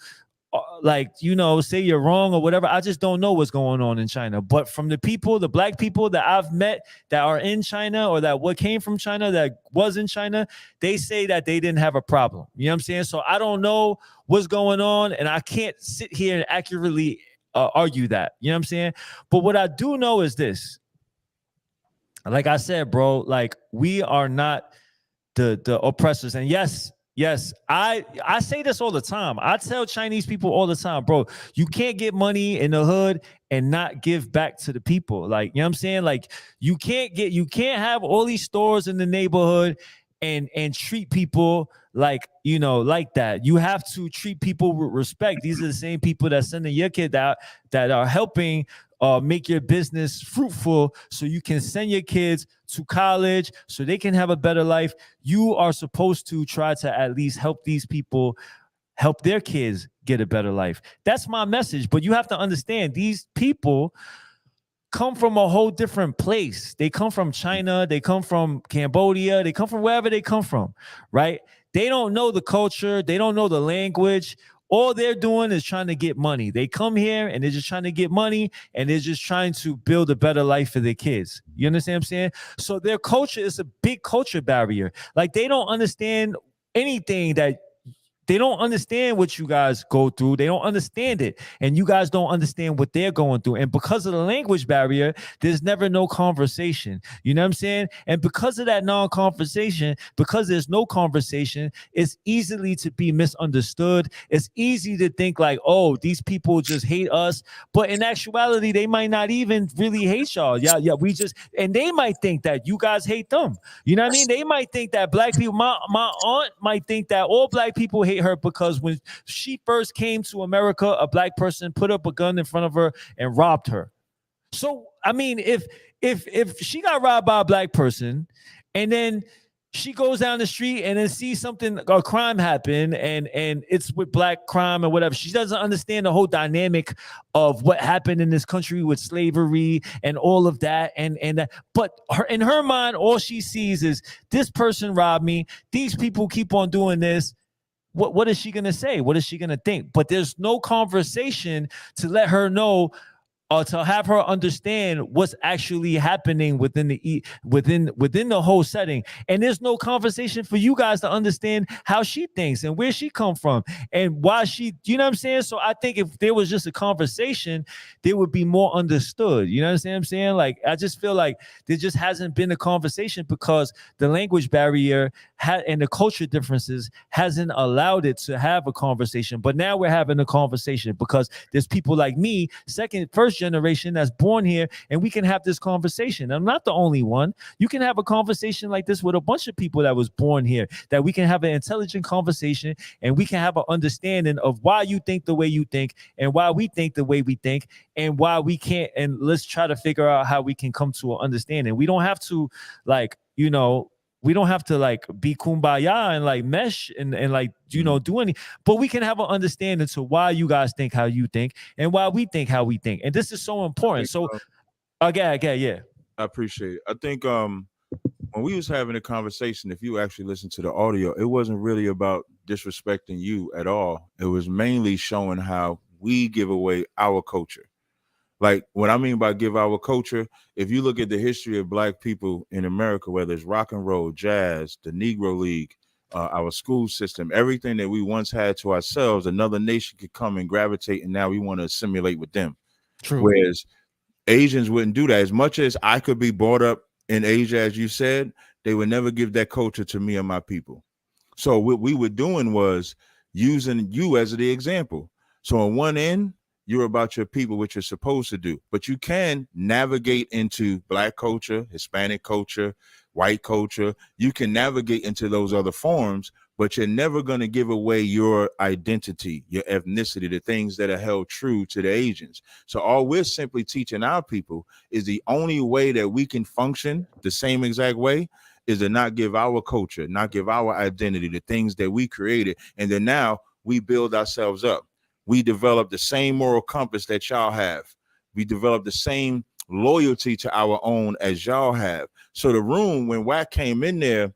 like, you know, say you're wrong or whatever. I just don't know what's going on in China. But from the people, the black people that I've met that are in China, or that what came from China, that was in China, they say that they didn't have a problem. You know what I'm saying? So I don't know what's going on, and I can't sit here and accurately argue that. You know what I'm saying? But what I do know is this. Like I said, bro, like, we are not the oppressors. And yes, I say this all the time. I tell Chinese people all the time, bro, you can't get money in the hood and not give back to the people. Like, you know what I'm saying? Like, you can't have all these stores in the neighborhood and treat people like, you know, like that. You have to treat people with respect. These are the same people that sending your kid out, that are helping make your business fruitful, so you can send your kids to college, so they can have a better life. You are supposed to try to at least help these people, help their kids get a better life. That's my message. But you have to understand, these people come from a whole different place. They come from China, they come from Cambodia, they come from wherever they come from, right? They don't know the culture, they don't know the language. All they're doing is trying to get money. They come here and they're just trying to get money, and they're just trying to build a better life for their kids. You understand what I'm saying? So their culture is a big culture barrier. Like, they don't understand anything that they don't understand what you guys go through. They don't understand it. And you guys don't understand what they're going through. And because of the language barrier, there's never no conversation. You know what I'm saying? And because of that non-conversation, because there's no conversation, it's easily to be misunderstood. It's easy to think like, oh, these people just hate us. But in actuality, they might not even really hate y'all. Yeah, and they might think that you guys hate them. You know what I mean? They might think that black people, my aunt might think that all black people hate her because when she first came to America, a black person put up a gun in front of her and robbed her. So, I mean, if she got robbed by a black person, and then she goes down the street and then sees something, a crime happen, and it's with black crime or whatever, she doesn't understand the whole dynamic of what happened in this country with slavery and all of that. But in her mind, all she sees is, this person robbed me. These people keep on doing this. What is she going to say? What is she going to think? But there's no conversation to let her know or to have her understand what's actually happening within within the whole setting. And there's no conversation for you guys to understand how she thinks and where she come from and why she, you know what I'm saying? So I think if there was just a conversation, there would be more understood. You know what I'm saying? Like, I just feel like there just hasn't been a conversation because the language barrier and the culture differences hasn't allowed it to have a conversation. But now we're having a conversation because there's people like me, first generation, that's born here, and we can have this conversation. I'm not the only one. You can have a conversation like this with a bunch of people that was born here, that we can have an intelligent conversation, and we can have an understanding of why you think the way you think and why we think the way we think and why we can't, and let's try to figure out how we can come to an understanding. We don't have to, like, you know, we don't have to like be kumbaya and like mesh and like, you know, do any, but we can have an understanding to why you guys think how you think and why we think how we think. And this is so important. So yeah. I appreciate it. I think when we was having a conversation, if you actually listen to the audio, it wasn't really about disrespecting you at all. It was mainly showing how we give away our culture. Like, what I mean by give our culture, if you look at the history of Black people in America, whether it's rock and roll, jazz, the Negro League, our school system, everything that we once had to ourselves, another nation could come and gravitate, and now we want to assimilate with them. True. Whereas Asians wouldn't do that. As much as I could be brought up in Asia, as you said, they would never give that culture to me and my people. So what we were doing was using you as the example. So on one end, you're about your people, which you're supposed to do, but you can navigate into Black culture, Hispanic culture, white culture. You can navigate into those other forms, but you're never going to give away your identity, your ethnicity, the things that are held true to the Asians. So all we're simply teaching our people is the only way that we can function the same exact way is to not give our culture, not give our identity, the things that we created. And then now we build ourselves up. We develop the same moral compass that y'all have. We develop the same loyalty to our own as y'all have. So the room, when Wack came in there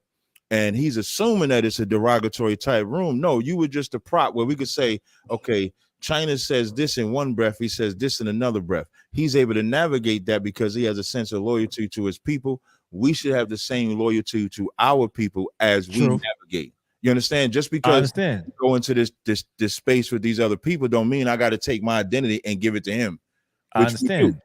and he's assuming that it's a derogatory type room, no, you were just a prop where we could say, okay, China says this in one breath, he says this in another breath. He's able to navigate that because he has a sense of loyalty to his people. We should have the same loyalty to our people as we navigate. You understand? Just because you go into this space with these other people don't mean I got to take my identity and give it to him. I understand.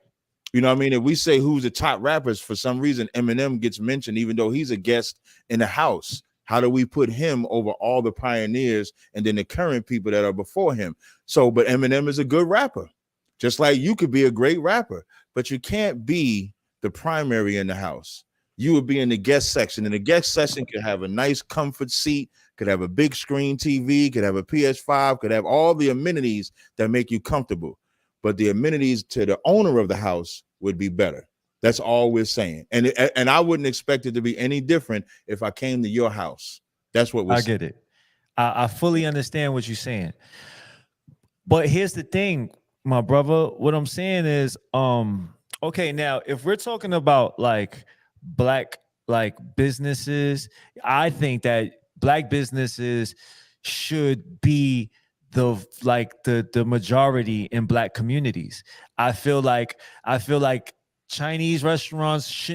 You know what I mean? If we say who's the top rappers, for some reason Eminem gets mentioned, even though he's a guest in the house. How do we put him over all the pioneers and then the current people that are before him? So, but Eminem is a good rapper, just like you could be a great rapper, but you can't be the primary in the house. You would be in the guest section, and the guest section could have a nice comfort seat, could have a big screen TV, could have a PS5, could have all the amenities that make you comfortable. But the amenities to the owner of the house would be better. That's all we're saying. And I wouldn't expect it to be any different if I came to your house. That's what we're saying. Get it. I fully understand what you're saying. But here's the thing, my brother. What I'm saying is, okay, now if we're talking about like Black businesses, I think that Black businesses should be the majority in Black communities. I feel like Chinese restaurants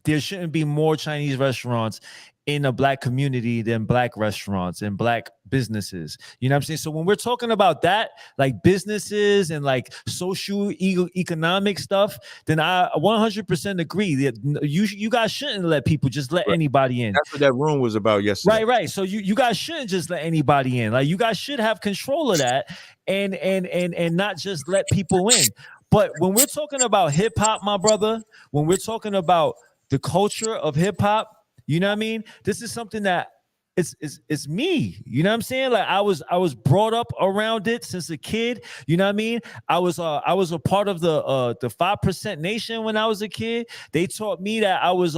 there shouldn't be more Chinese restaurants in a Black community than Black restaurants and Black businesses. You know what I'm saying? So when we're talking about that, like businesses and like social economic stuff, then I 100% agree that you guys shouldn't let people just let anybody in. That's what that room was about yesterday. Right. So you guys shouldn't just let anybody in. Like, you guys should have control of that and not just let people in. But when we're talking about hip hop, my brother, when we're talking about the culture of hip hop, you know what I mean? This is something that it's me. You know what I'm saying? Like, I was brought up around it since a kid. You know what I mean? I was a part of the 5% Nation when I was a kid. They taught me that I was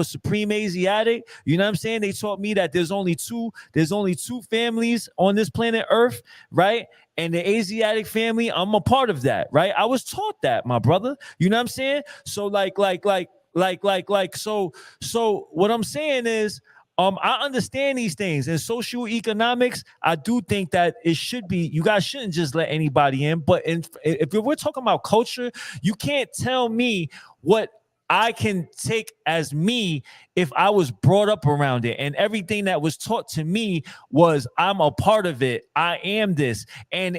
supreme Asiatic. You know what I'm saying? They taught me that there's only two families on this planet Earth, right? And the Asiatic family, I'm a part of that, right? I was taught that, my brother. You know what I'm saying? So so what I'm saying is, I understand these things. In social economics, I do think that it should be, you guys shouldn't just let anybody in. But if we're talking about culture, you can't tell me what I can take as me if I was brought up around it, and everything that was taught to me was I'm a part of it. I am this, and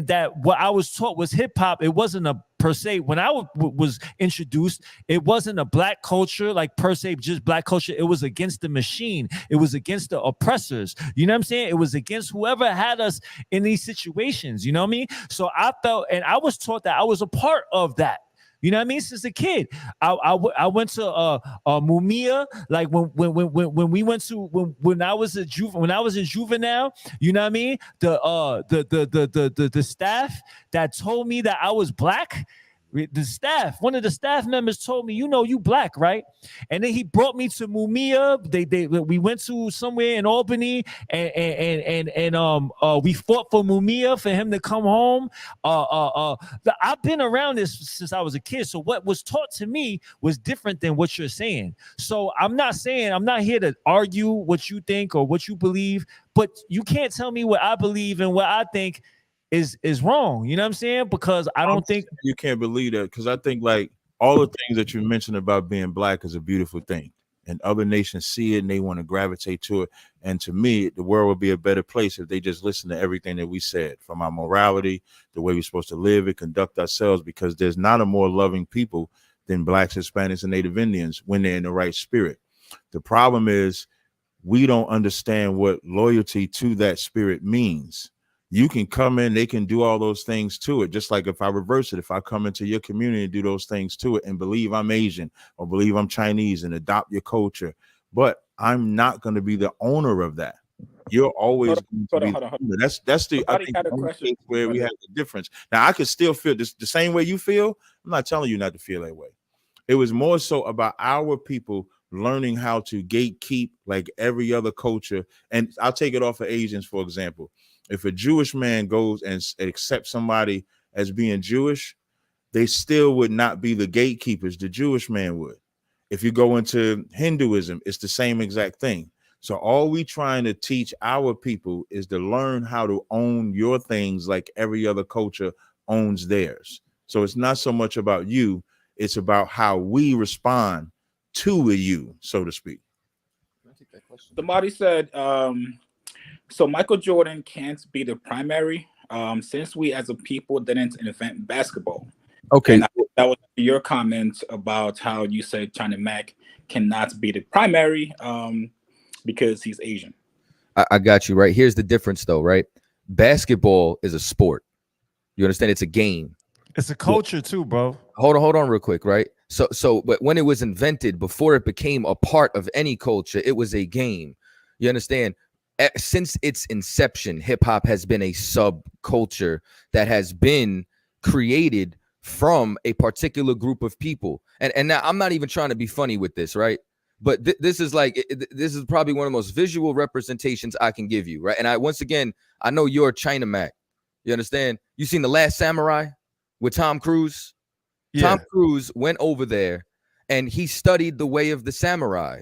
that what I was taught was hip hop. It wasn't a per se when I was introduced. It wasn't a black culture like per se, just black culture. It was against the machine. It was against the oppressors. You know what I'm saying? It was against whoever had us in these situations. You know what I mean? So I felt, and I was taught that I was a part of that. You know what I mean? Since a kid, I went to Mumia. Like when we went to when I was in juvenile. You know what I mean? The staff that told me that I was black. One of the staff members told me, you know, you black, right? And then he brought me to Mumia. We went to somewhere in Albany, and we fought for Mumia for him to come home. I've been around this since I was a kid. So what was taught to me was different than what you're saying. So I'm not here to argue what you think or what you believe, but you can't tell me what I believe and what I think is wrong. You know what I'm saying? Because I don't think you can't believe that, because I think like all the things that you mentioned about being black is a beautiful thing, and other nations see it and they want to gravitate to it. And to me, the world would be a better place if they just listen to everything that we said, from our morality, the way we're supposed to live and conduct ourselves, because there's not a more loving people than blacks, Hispanics, and Native Indians when they're in the right spirit. The problem is we don't understand what loyalty to that spirit means. You can come in, they can do all those things to it. Just like if I reverse it, if I come into your community and do those things to it and believe I'm Asian or believe I'm Chinese and adopt your culture, but I'm not going to be the owner of that. You're always going to be. That's the, I think, the where we have the difference. Now, I could still feel this the same way you feel. I'm not telling you not to feel that way. It was more so about our people learning how to gatekeep like every other culture. And I'll take it off of Asians, for example. If a Jewish man goes and accepts somebody as being Jewish, they still would not be the gatekeepers the Jewish man would. If you go into Hinduism, it's the same exact thing. So all we trying to teach our people is to learn how to own your things like every other culture owns theirs. So it's not so much about you, it's about how we respond to you, so to speak. Somebody said, so Michael Jordan can't be the primary since we as a people didn't invent basketball. Okay. And that was your comment about how you said China Mac cannot be the primary because he's Asian. I got you right. Here's the difference though, right? Basketball is a sport. You understand? It's a game. It's a culture too, bro. Hold on real quick, right? So but when it was invented, before it became a part of any culture, it was a game. You understand? Since its inception, hip hop has been a subculture that has been created from a particular group of people. And now I'm not even trying to be funny with this, right? But this is like, this is probably one of the most visual representations I can give you, right? And I know you're a China Mac. You understand? You seen The Last Samurai with Tom Cruise? Yeah. Tom Cruise went over there and he studied the way of the samurai.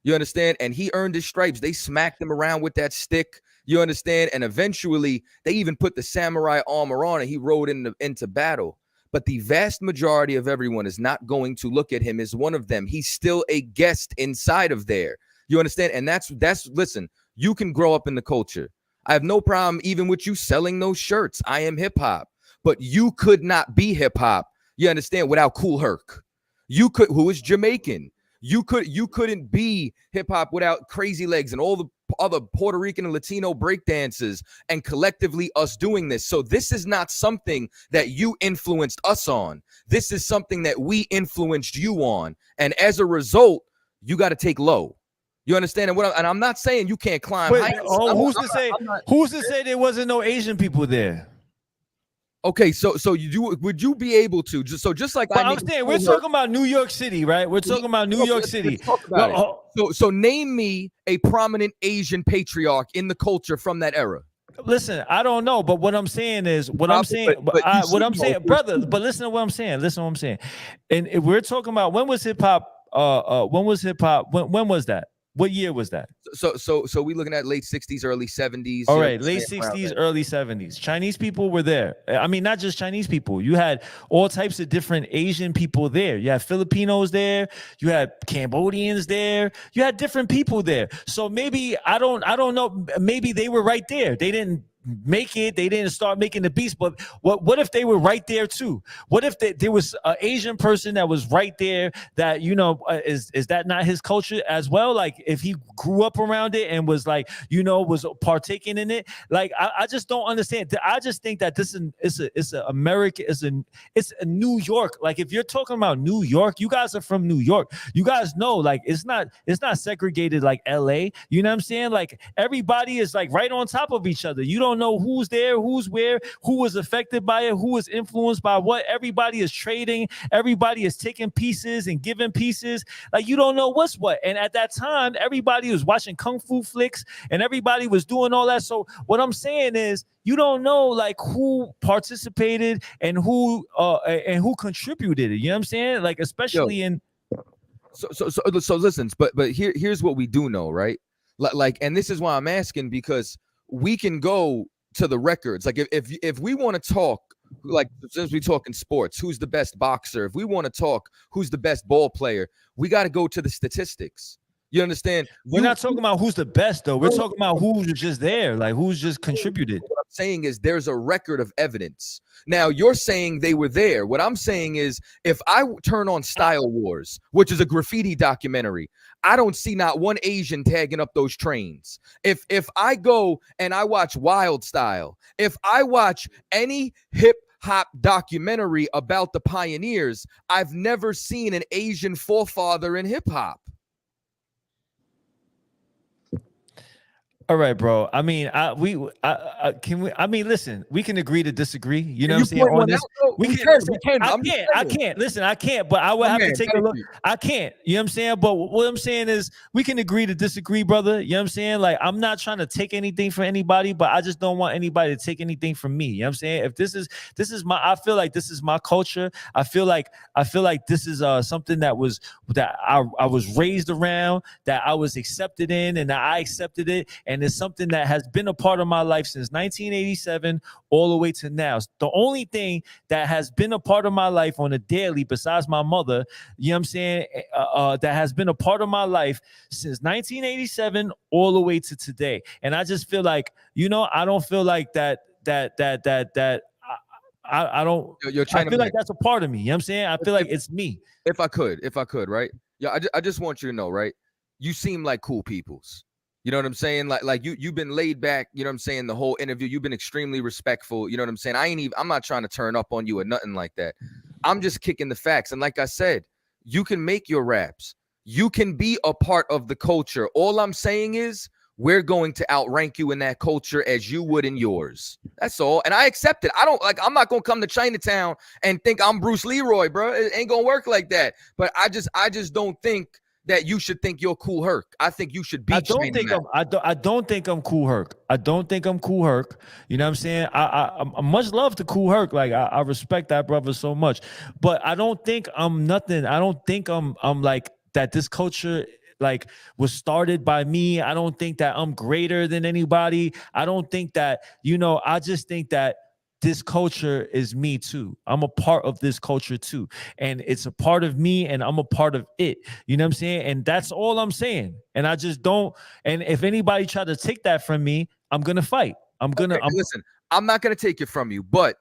You understand? And he earned his stripes. They smacked him around with that stick. You understand? And eventually they even put the samurai armor on and he rode into battle. But the vast majority of everyone is not going to look at him as one of them. He's still a guest inside of there. You understand? And that's listen, you can grow up in the culture. I have no problem even with you selling those shirts. I am hip hop. But you could not be hip hop, you understand, without Kool Herc. You could, who is Jamaican. You couldn't be hip hop without Crazy Legs and all the other Puerto Rican and Latino breakdancers and collectively us doing this. So this is not something that you influenced us on. This is something that we influenced you on. And as a result, you got to take low. You understand? And I'm not saying you can't climb heights. Who's to say there wasn't no Asian people there? Okay, so would you be able to just like I understand? We're talking about New York City, right? We're talking about New York City. Talk about it. So name me a prominent Asian patriarch in the culture from the era. Listen, I don't know, but what I'm saying is brother. But listen to what I'm saying. And if we're talking about when was hip hop? When was that? What year was that? So we looking at late 60s, early 70s. All right, late 60s, early 70s. Chinese people were there. I mean, not just Chinese people. You had all types of different Asian people there. You had Filipinos there. You had Cambodians there. You had different people there. So maybe I don't know. Maybe they were right there. They didn't make it. They didn't start making the beats. But what if they were right there too? What if there was an Asian person that was right there? That is that not his culture as well? Like if he grew up around it and was like was partaking in it. Like I just don't understand. I just think that this is a America. It's a New York. Like if you're talking about New York, you guys are from New York. You guys know like it's not segregated like LA. You know what I'm saying? Like everybody is like right on top of each other. You don't know who's there, who's where, who was affected by it, who was influenced by what. Everybody is trading, everybody is taking pieces and giving pieces. Like you don't know what's what. And at that time, everybody was watching kung fu flicks and everybody was doing all that. So what I'm saying is you don't know like who participated and who contributed it. You know what I'm saying? Like especially in so listen, but here's what we do know, right? Like, and this is why I'm asking, because we can go to the records. Like if we want to talk, like since we talk in sports, who's the best boxer? If we want to talk who's the best ball player, we got to go to the statistics. You understand? We're not talking about who's the best though. We're talking about who's just there, like who's just contributed. What I'm saying is there's a record of evidence. Now you're saying they were there. What I'm saying is if I turn on Style Wars, which is a graffiti documentary, I don't see not one Asian tagging up those trains. If I go and I watch Wild Style, if I watch any hip hop documentary about the pioneers, I've never seen an Asian forefather in hip hop. All right, bro. I mean, listen, we can agree to disagree. You know what I'm saying? On this, we can. I can't. Listen, I can't, but I will have to take a look. I can't. You know what I'm saying? But what I'm saying is we can agree to disagree, brother. You know what I'm saying? Like, I'm not trying to take anything from anybody, but I just don't want anybody to take anything from me. You know what I'm saying? If this is I feel like this is my culture. I feel like this is something that I was raised around, that I was accepted in, and that I accepted it. And it's something that has been a part of my life since 1987 all the way to now. The only thing that has been a part of my life on a daily, besides my mother, you know what I'm saying, that has been a part of my life since 1987 all the way to today. And I just feel like, I don't feel like that I don't. You're trying I feel like that's a part of me. You know what I'm saying? I feel like it's me. If I could, right? Yeah, I just want you to know, right? You seem like cool peoples. You know what I'm saying? Like you've been laid back, you know what I'm saying, the whole interview. You've been extremely respectful. You know what I'm saying? I'm not trying to turn up on you or nothing like that. I'm just kicking the facts. And like I said, you can make your raps. You can be a part of the culture. All I'm saying is we're going to outrank you in that culture as you would in yours. That's all. And I accept it. I'm not going to come to Chinatown and think I'm Bruce Leroy, bro. It ain't going to work like that. But I just don't think that you should think you're Cool Herc. I think you should be. I don't think I'm Cool Herc. I don't think I'm Cool Herc. You know what I'm saying? I much love to Cool Herc. Like I respect that brother so much. But I don't think I'm nothing. I don't think I'm like that. This culture like was started by me. I don't think that I'm greater than anybody. I don't think that, I just think that this culture is me too. I'm a part of this culture too. And it's a part of me and I'm a part of it. You know what I'm saying? And that's all I'm saying. And I just don't. And if anybody try to take that from me, I'm going to fight. Listen, I'm not going to take it from you, but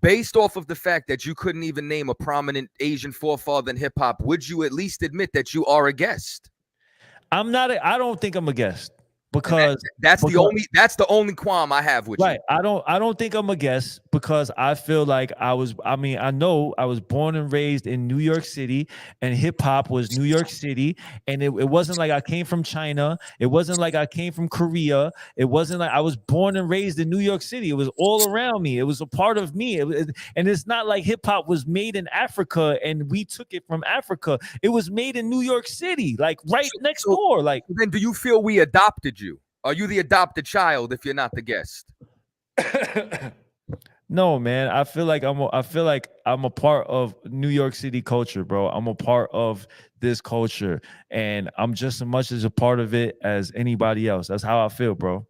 based off of the fact that you couldn't even name a prominent Asian forefather in hip hop, would you at least admit that you are a guest? I don't think I'm a guest. Because that's the only qualm I have with you. Right. I don't think I'm a guest because I feel like I know I was born and raised in New York City and hip hop was New York City. And it wasn't like I came from China. It wasn't like I came from Korea. It wasn't like I was born and raised in New York City. It was all around me. It was a part of me. And it's not like hip hop was made in Africa and we took it from Africa. It was made in New York City, like next door. Like, then do you feel we adopted you? Are you the adopted child if you're not the guest? No, man. I feel like I'm a part of New York City culture, bro. I'm a part of this culture, and I'm just as much as a part of it as anybody else. That's how I feel, bro.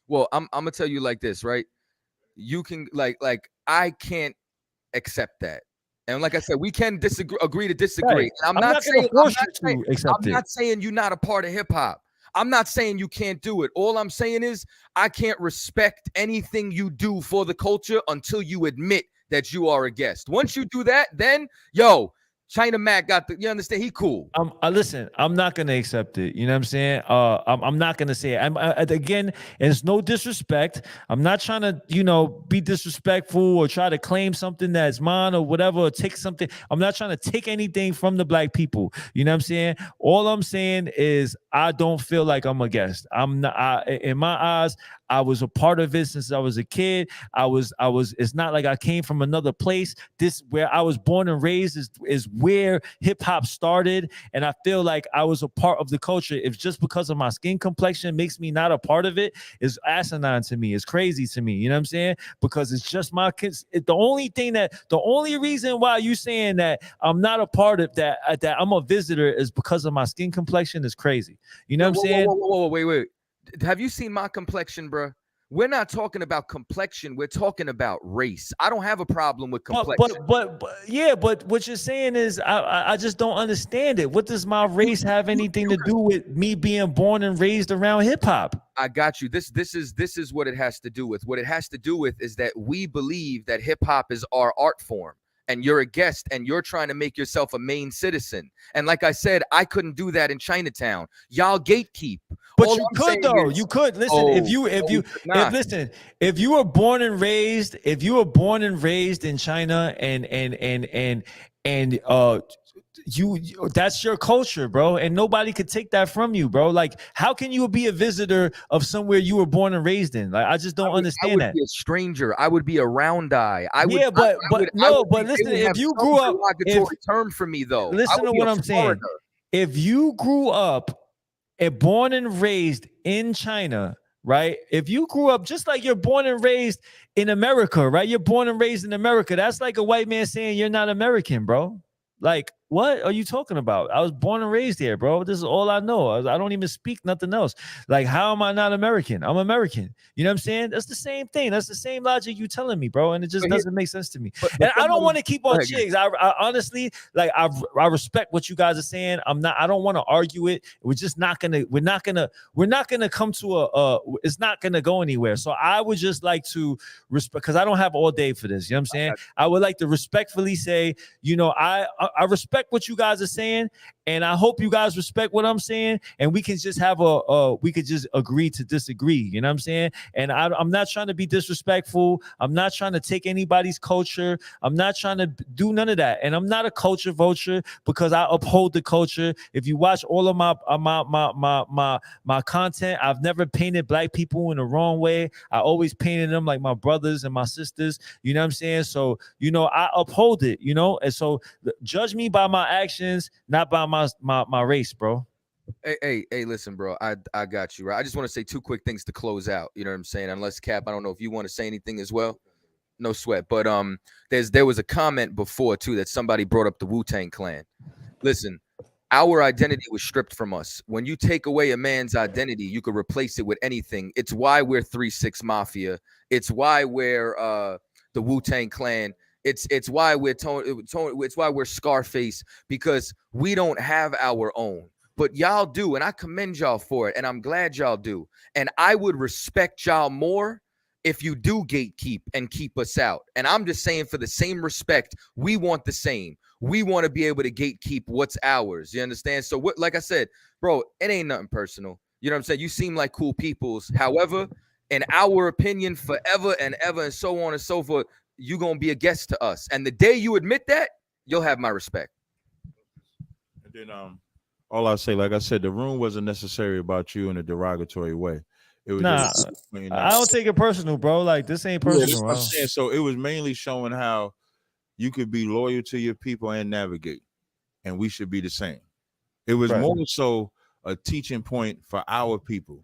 Well, I'm gonna tell you like this, right? You can like I can't accept that. And like I said, we can agree to disagree. Right. And I'm not gonna force you to accept I'm it. not saying you're not a part of hip hop. I'm not saying you can't do it. All I'm saying is I can't respect anything you do for the culture until you admit that you are a guest. Once you do that, then yo, China Mac got the, you understand? He cool. Listen, I'm not gonna accept it. You know what I'm saying? I'm not gonna say it. Again, it's no disrespect. I'm not trying to, be disrespectful or try to claim something that's mine or whatever, or take something. I'm not trying to take anything from the black people. You know what I'm saying? All I'm saying is I don't feel like I'm a guest. I'm not. In my eyes, I was a part of it since I was a kid. I was. It's not like I came from another place. This where I was born and raised is where hip hop started, and I feel like I was a part of the culture. If just because of my skin complexion makes me not a part of it, is asinine to me. It's crazy to me. You know what I'm saying? Because it's just my kids. The only reason why you saying that I'm not a part of that I'm a visitor is because of my skin complexion is crazy. You know what I'm saying? Whoa, wait. Have you seen my complexion, bro? We're not talking about complexion. We're talking about race. I don't have a problem with complexion. But what you're saying is I just don't understand it. What does my race have anything to do with me being born and raised around hip hop? I got you. This is what it has to do with. What it has to do with is that we believe that hip hop is our art form. And you're a guest and you're trying to make yourself a main citizen. And like I said, I couldn't do that in Chinatown. Y'all gatekeep. But All you I'm could though. You could listen if you were born and raised in China and you that's your culture, bro, and nobody could take that from you, bro. Like, how can you be a visitor of somewhere you were born and raised in? Like, I just don't understand that. Be a stranger. I would be a round eye. Listen, if you grew up, term for me though. Listen to what I'm saying. If you grew up and born and raised in China, right? If you grew up just like you're born and raised in America, right? You're born and raised in America. That's like a white man saying you're not American, bro. Like, what are you talking about? I was born and raised here, bro. This is all I know. I don't even speak nothing else. Like, how am I not American? I'm American. You know what I'm saying? That's the same thing. That's the same logic you telling me, bro. And it just doesn't make sense to me. And I don't want to keep on Chigs. I honestly, like, I respect what you guys are saying. I don't want to argue it. We're not gonna come to it's not gonna go anywhere. So I would just like to respect, because I don't have all day for this. You know what I'm saying? I would like to respectfully say, I respect what you guys are saying, and I hope you guys respect what I'm saying, and we can just have we could just agree to disagree. You know what I'm saying? And I'm not trying to be disrespectful. I'm not trying to take anybody's culture. I'm not trying to do none of that. And I'm not a culture vulture because I uphold the culture. If you watch all of my content, I've never painted black people in the wrong way. I always painted them like my brothers and my sisters. You know what I'm saying? So, I uphold it, and so judge me by my actions, not by my race, bro. Hey, listen, bro. I got you, right? I just want to say two quick things to close out. You know what I'm saying? Unless Cap, I don't know if you want to say anything as well. No sweat. But there was a comment before too that somebody brought up the Wu-Tang Clan. Listen, our identity was stripped from us. When you take away a man's identity, you could replace it with anything. It's why we're 3-6 Mafia. It's why we're the Wu-Tang Clan. It's why it's why we're Scarface, because we don't have our own. But y'all do, and I commend y'all for it, and I'm glad y'all do. And I would respect y'all more if you do gatekeep and keep us out. And I'm just saying, for the same respect, we want the same. We want to be able to gatekeep what's ours. You understand? So what, like I said, bro, it ain't nothing personal. You know what I'm saying? You seem like cool peoples. However, in our opinion, forever and ever and so on and so forth, you're going to be a guest to us. And the day you admit that, you'll have my respect. And then all I say, like I said, the room wasn't necessary about you in a derogatory way. It was I don't take it personal, bro. Like, this ain't personal. I'm saying. So it was mainly showing how you could be loyal to your people and navigate, and we should be the same. It was more so a teaching point for our people.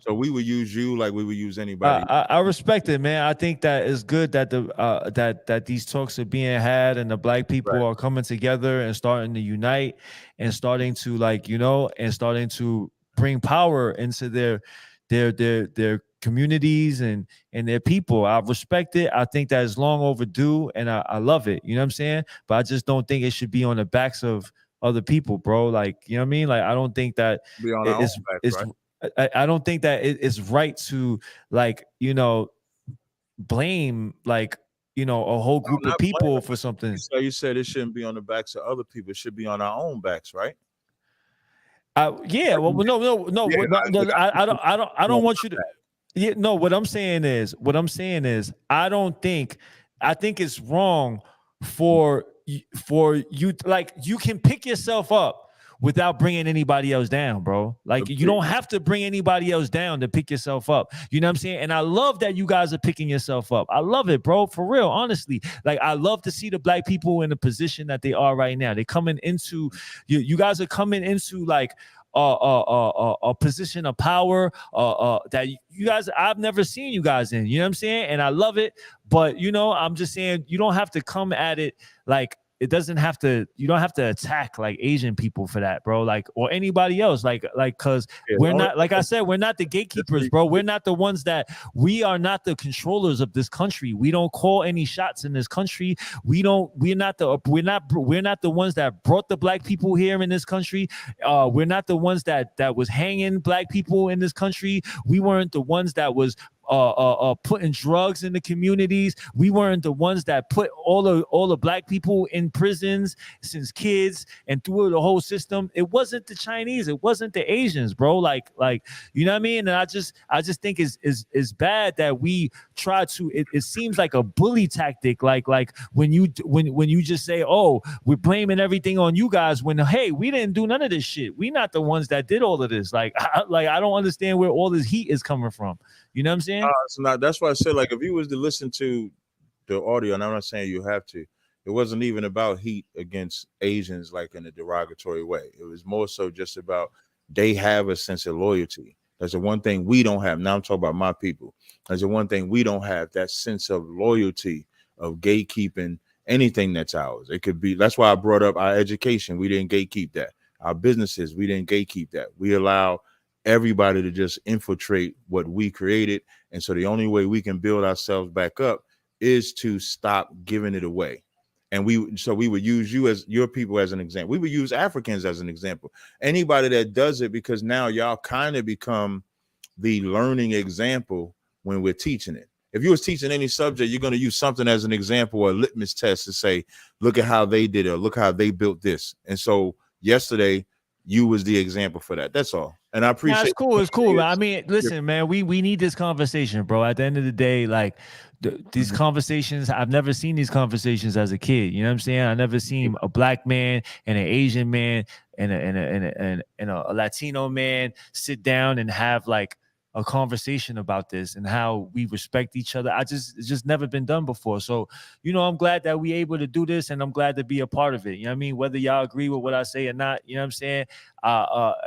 So we would use you like we would use anybody. I respect it, man. I think that it's good that that these talks are being had and the black people Right. are coming together and starting to unite and starting to and starting to bring power into their communities and their people. I respect it. I think that is long overdue and I love it. You know what I'm saying? But I just don't think it should be on the backs of other people, bro. Like, you know what I mean? Like, I don't think that Be on our own backs, it's right? I don't think that it's right to like blame like a whole No, group of not people blaming, for but something. you said it shouldn't be on the backs of other people. It should be on our own backs, right? Yeah, well, Yeah, like, I on don't want my you to. back. Yeah, no. What I'm saying is, I don't think. I think it's wrong for you. Like, you can pick yourself up without bringing anybody else down, bro. Like, you Agreed. don't have to bring anybody else down to pick yourself up. You know what I'm saying? And I love that you guys are picking yourself up. I love it, bro. For real, honestly. Like, I love to see the black people in the position that they are right now. They're coming into you guys are coming into like a position of power that you guys I've never seen you guys in. You know what I'm saying? And I love it. But I'm just saying you don't have to come at it like it doesn't have to. You don't have to attack like Asian people for that, bro. Like or anybody else. Like because Yeah, we're not. Like I said, we're not the gatekeepers, bro. We're not the ones that. We are not the controllers of this country. We don't call any shots in this country. We're not the ones that brought the black people here in this country. We're not the ones that was hanging black people in this country. We weren't the ones that was putting drugs in the communities. We weren't the ones that put all the black people in prisons since kids and through the whole system. It wasn't the Chinese. It wasn't the Asians, bro. Like you know what I mean? And I just think it's bad that we try to. It seems like a bully tactic. Like when you just say, oh, we're blaming everything on you guys when hey, we didn't do none of this shit. We not the ones that did all of this. Like I don't understand where all this heat is coming from. You know what I'm saying? So now that's why I said, like, if you was to listen to the audio, and I'm not saying you have to, it wasn't even about heat against Asians, like in a derogatory way. It was more so just about they have a sense of loyalty. That's the one thing we don't have. Now I'm talking about my people. That's the one thing we don't have, that sense of loyalty, of gatekeeping anything that's ours. It could be, that's why I brought up our education. We didn't gatekeep that. Our businesses, we didn't gatekeep that. We allow everybody to just infiltrate what we created. And so the only way we can build ourselves back up is to stop giving it away. And we would use you as your people as an example. We would use Africans as an example. Anybody that does it, because now y'all kind of become the learning example when we're teaching it. If you was teaching any subject, you're going to use something as an example or a litmus test to say, look at how they did it, or look how they built this. And so yesterday, you was the example for that. That's all. And I appreciate it's cool. It's cool. I mean, listen, man, we need this conversation, bro. At the end of the day, like these conversations, I've never seen these conversations as a kid. You know what I'm saying? I never seen a black man and an Asian man and a Latino man sit down and have like a conversation about this and how we respect each other. It's just never been done before. So, I'm glad that we able to do this and I'm glad to be a part of it. You know what I mean? Whether y'all agree with what I say or not, you know what I'm saying?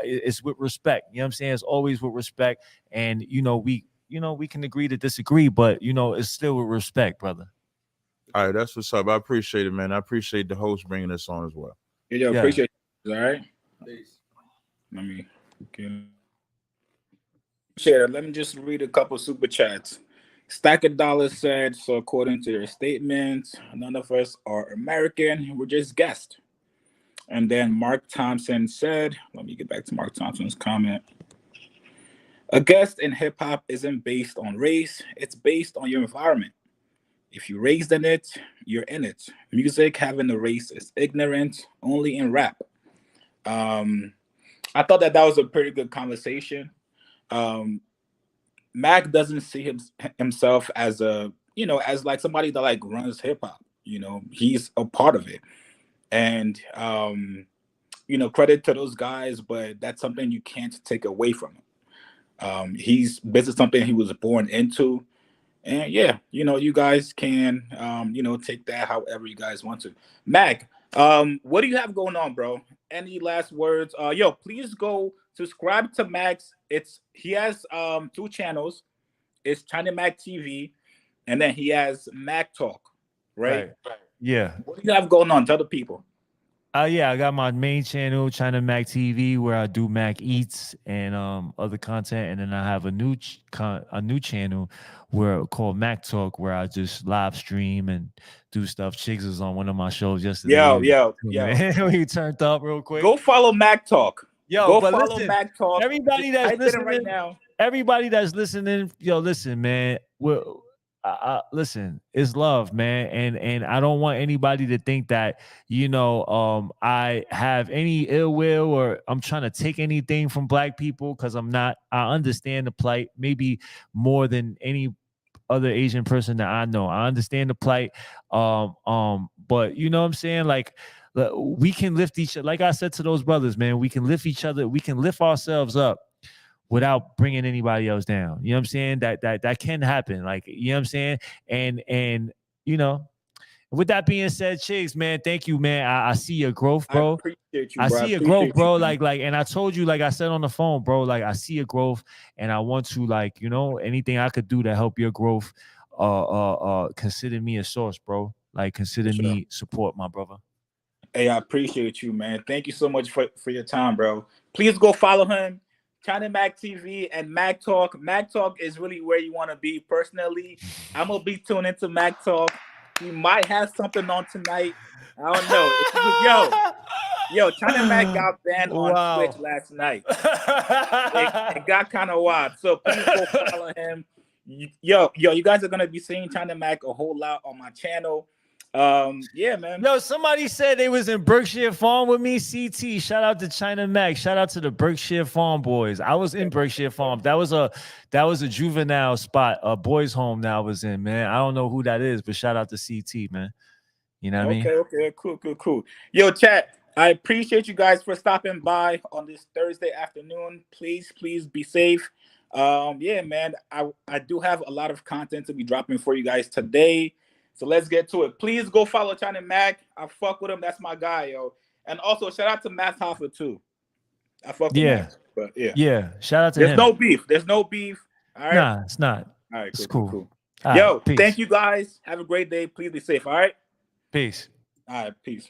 It's with respect. You know what I'm saying? It's always with respect. And, we can agree to disagree, but, it's still with respect, brother. All right, that's what's up. I appreciate it, man. I appreciate the host bringing us on as well. Yeah, appreciate it. All right. Peace. Let me share. Let me just read a couple super chats. Stack of Dollars said, so according to their statements, none of us are American. We're just guests. And then Mark Thompson said, let me get back to Mark Thompson's comment. A guest in hip hop isn't based on race, it's based on your environment. If you're raised in it, you're in it. Music having a race is ignorant only in rap. I thought that was a pretty good conversation. Mac doesn't see himself as as like somebody that like runs hip hop. He's a part of it, and credit to those guys, but that's something you can't take away from him. This is something he was born into, and yeah, you guys can take that however you guys want to. Mac, what do you have going on, bro? any last words? Yo, please go subscribe to Max. He has 2 channels. It's China Mac TV, and then he has Mac Talk, right? Right. Yeah. What do you have going on? Tell the people. Yeah, I got my main channel, China Mac TV, where I do Mac Eats and other content, and then I have a new channel where called Mac Talk, where I just live stream and do stuff. Chigs was on one of my shows yesterday. Yo. He turned up real quick. Go follow Mac Talk. Yo, go but follow listen, Mac Talk. Everybody Just that's type it in listening right now. Everybody that's listening, yo, listen, man. Listen, it's love, man, and I don't want anybody to think that I have any ill will or I'm trying to take anything from black people, because I'm not. I understand the plight, maybe more than any other Asian person that I know. I understand the plight, but you know what I'm saying, like. We can lift each other. Like I said to those brothers, man, we can lift each other. We can lift ourselves up without bringing anybody else down. You know what I'm saying? That can happen. Like, you know what I'm saying? And with that being said, Chigs, man, thank you, man. I see your growth, bro. I appreciate you, I bro. see your growth, bro. And I told you, like I said on the phone, bro, like I see your growth, and I want to, like, anything I could do to help your growth, consider me a source, bro. Like, consider me support, my brother. Hey, I appreciate you, man. Thank you so much for your time, bro. Please go follow him, China Mac TV and Mac Talk. Mac Talk is really where you want to be. Personally, I'm gonna be tuning into Mac Talk. He might have something on tonight. I don't know. Yo, China Mac got banned on Twitch last night. It got kind of wild. So please go follow him. Yo, you guys are gonna be seeing China Mac a whole lot on my channel. Yeah, man. Yo, somebody said they was in Berkshire Farm with me. CT, shout out to China Mac. Shout out to the Berkshire Farm boys. I was in Berkshire Farm. That was a juvenile spot, a boys' home that I was in, man. I don't know who that is, but shout out to CT, man. You know what I mean? Okay, cool. Yo, chat, I appreciate you guys for stopping by on this Thursday afternoon. Please be safe. Yeah, man. I do have a lot of content to be dropping for you guys today. So let's get to it. Please go follow China Mac. I fuck with him. That's my guy, yo. And also shout out to Matt Hoffa too. I fuck with Matt. But yeah. Yeah. Shout out to him. There's no beef. All right. Nah, it's not. All right, it's cool. Yo, right, thank you guys. Have a great day. Please be safe. All right. Peace. All right, peace.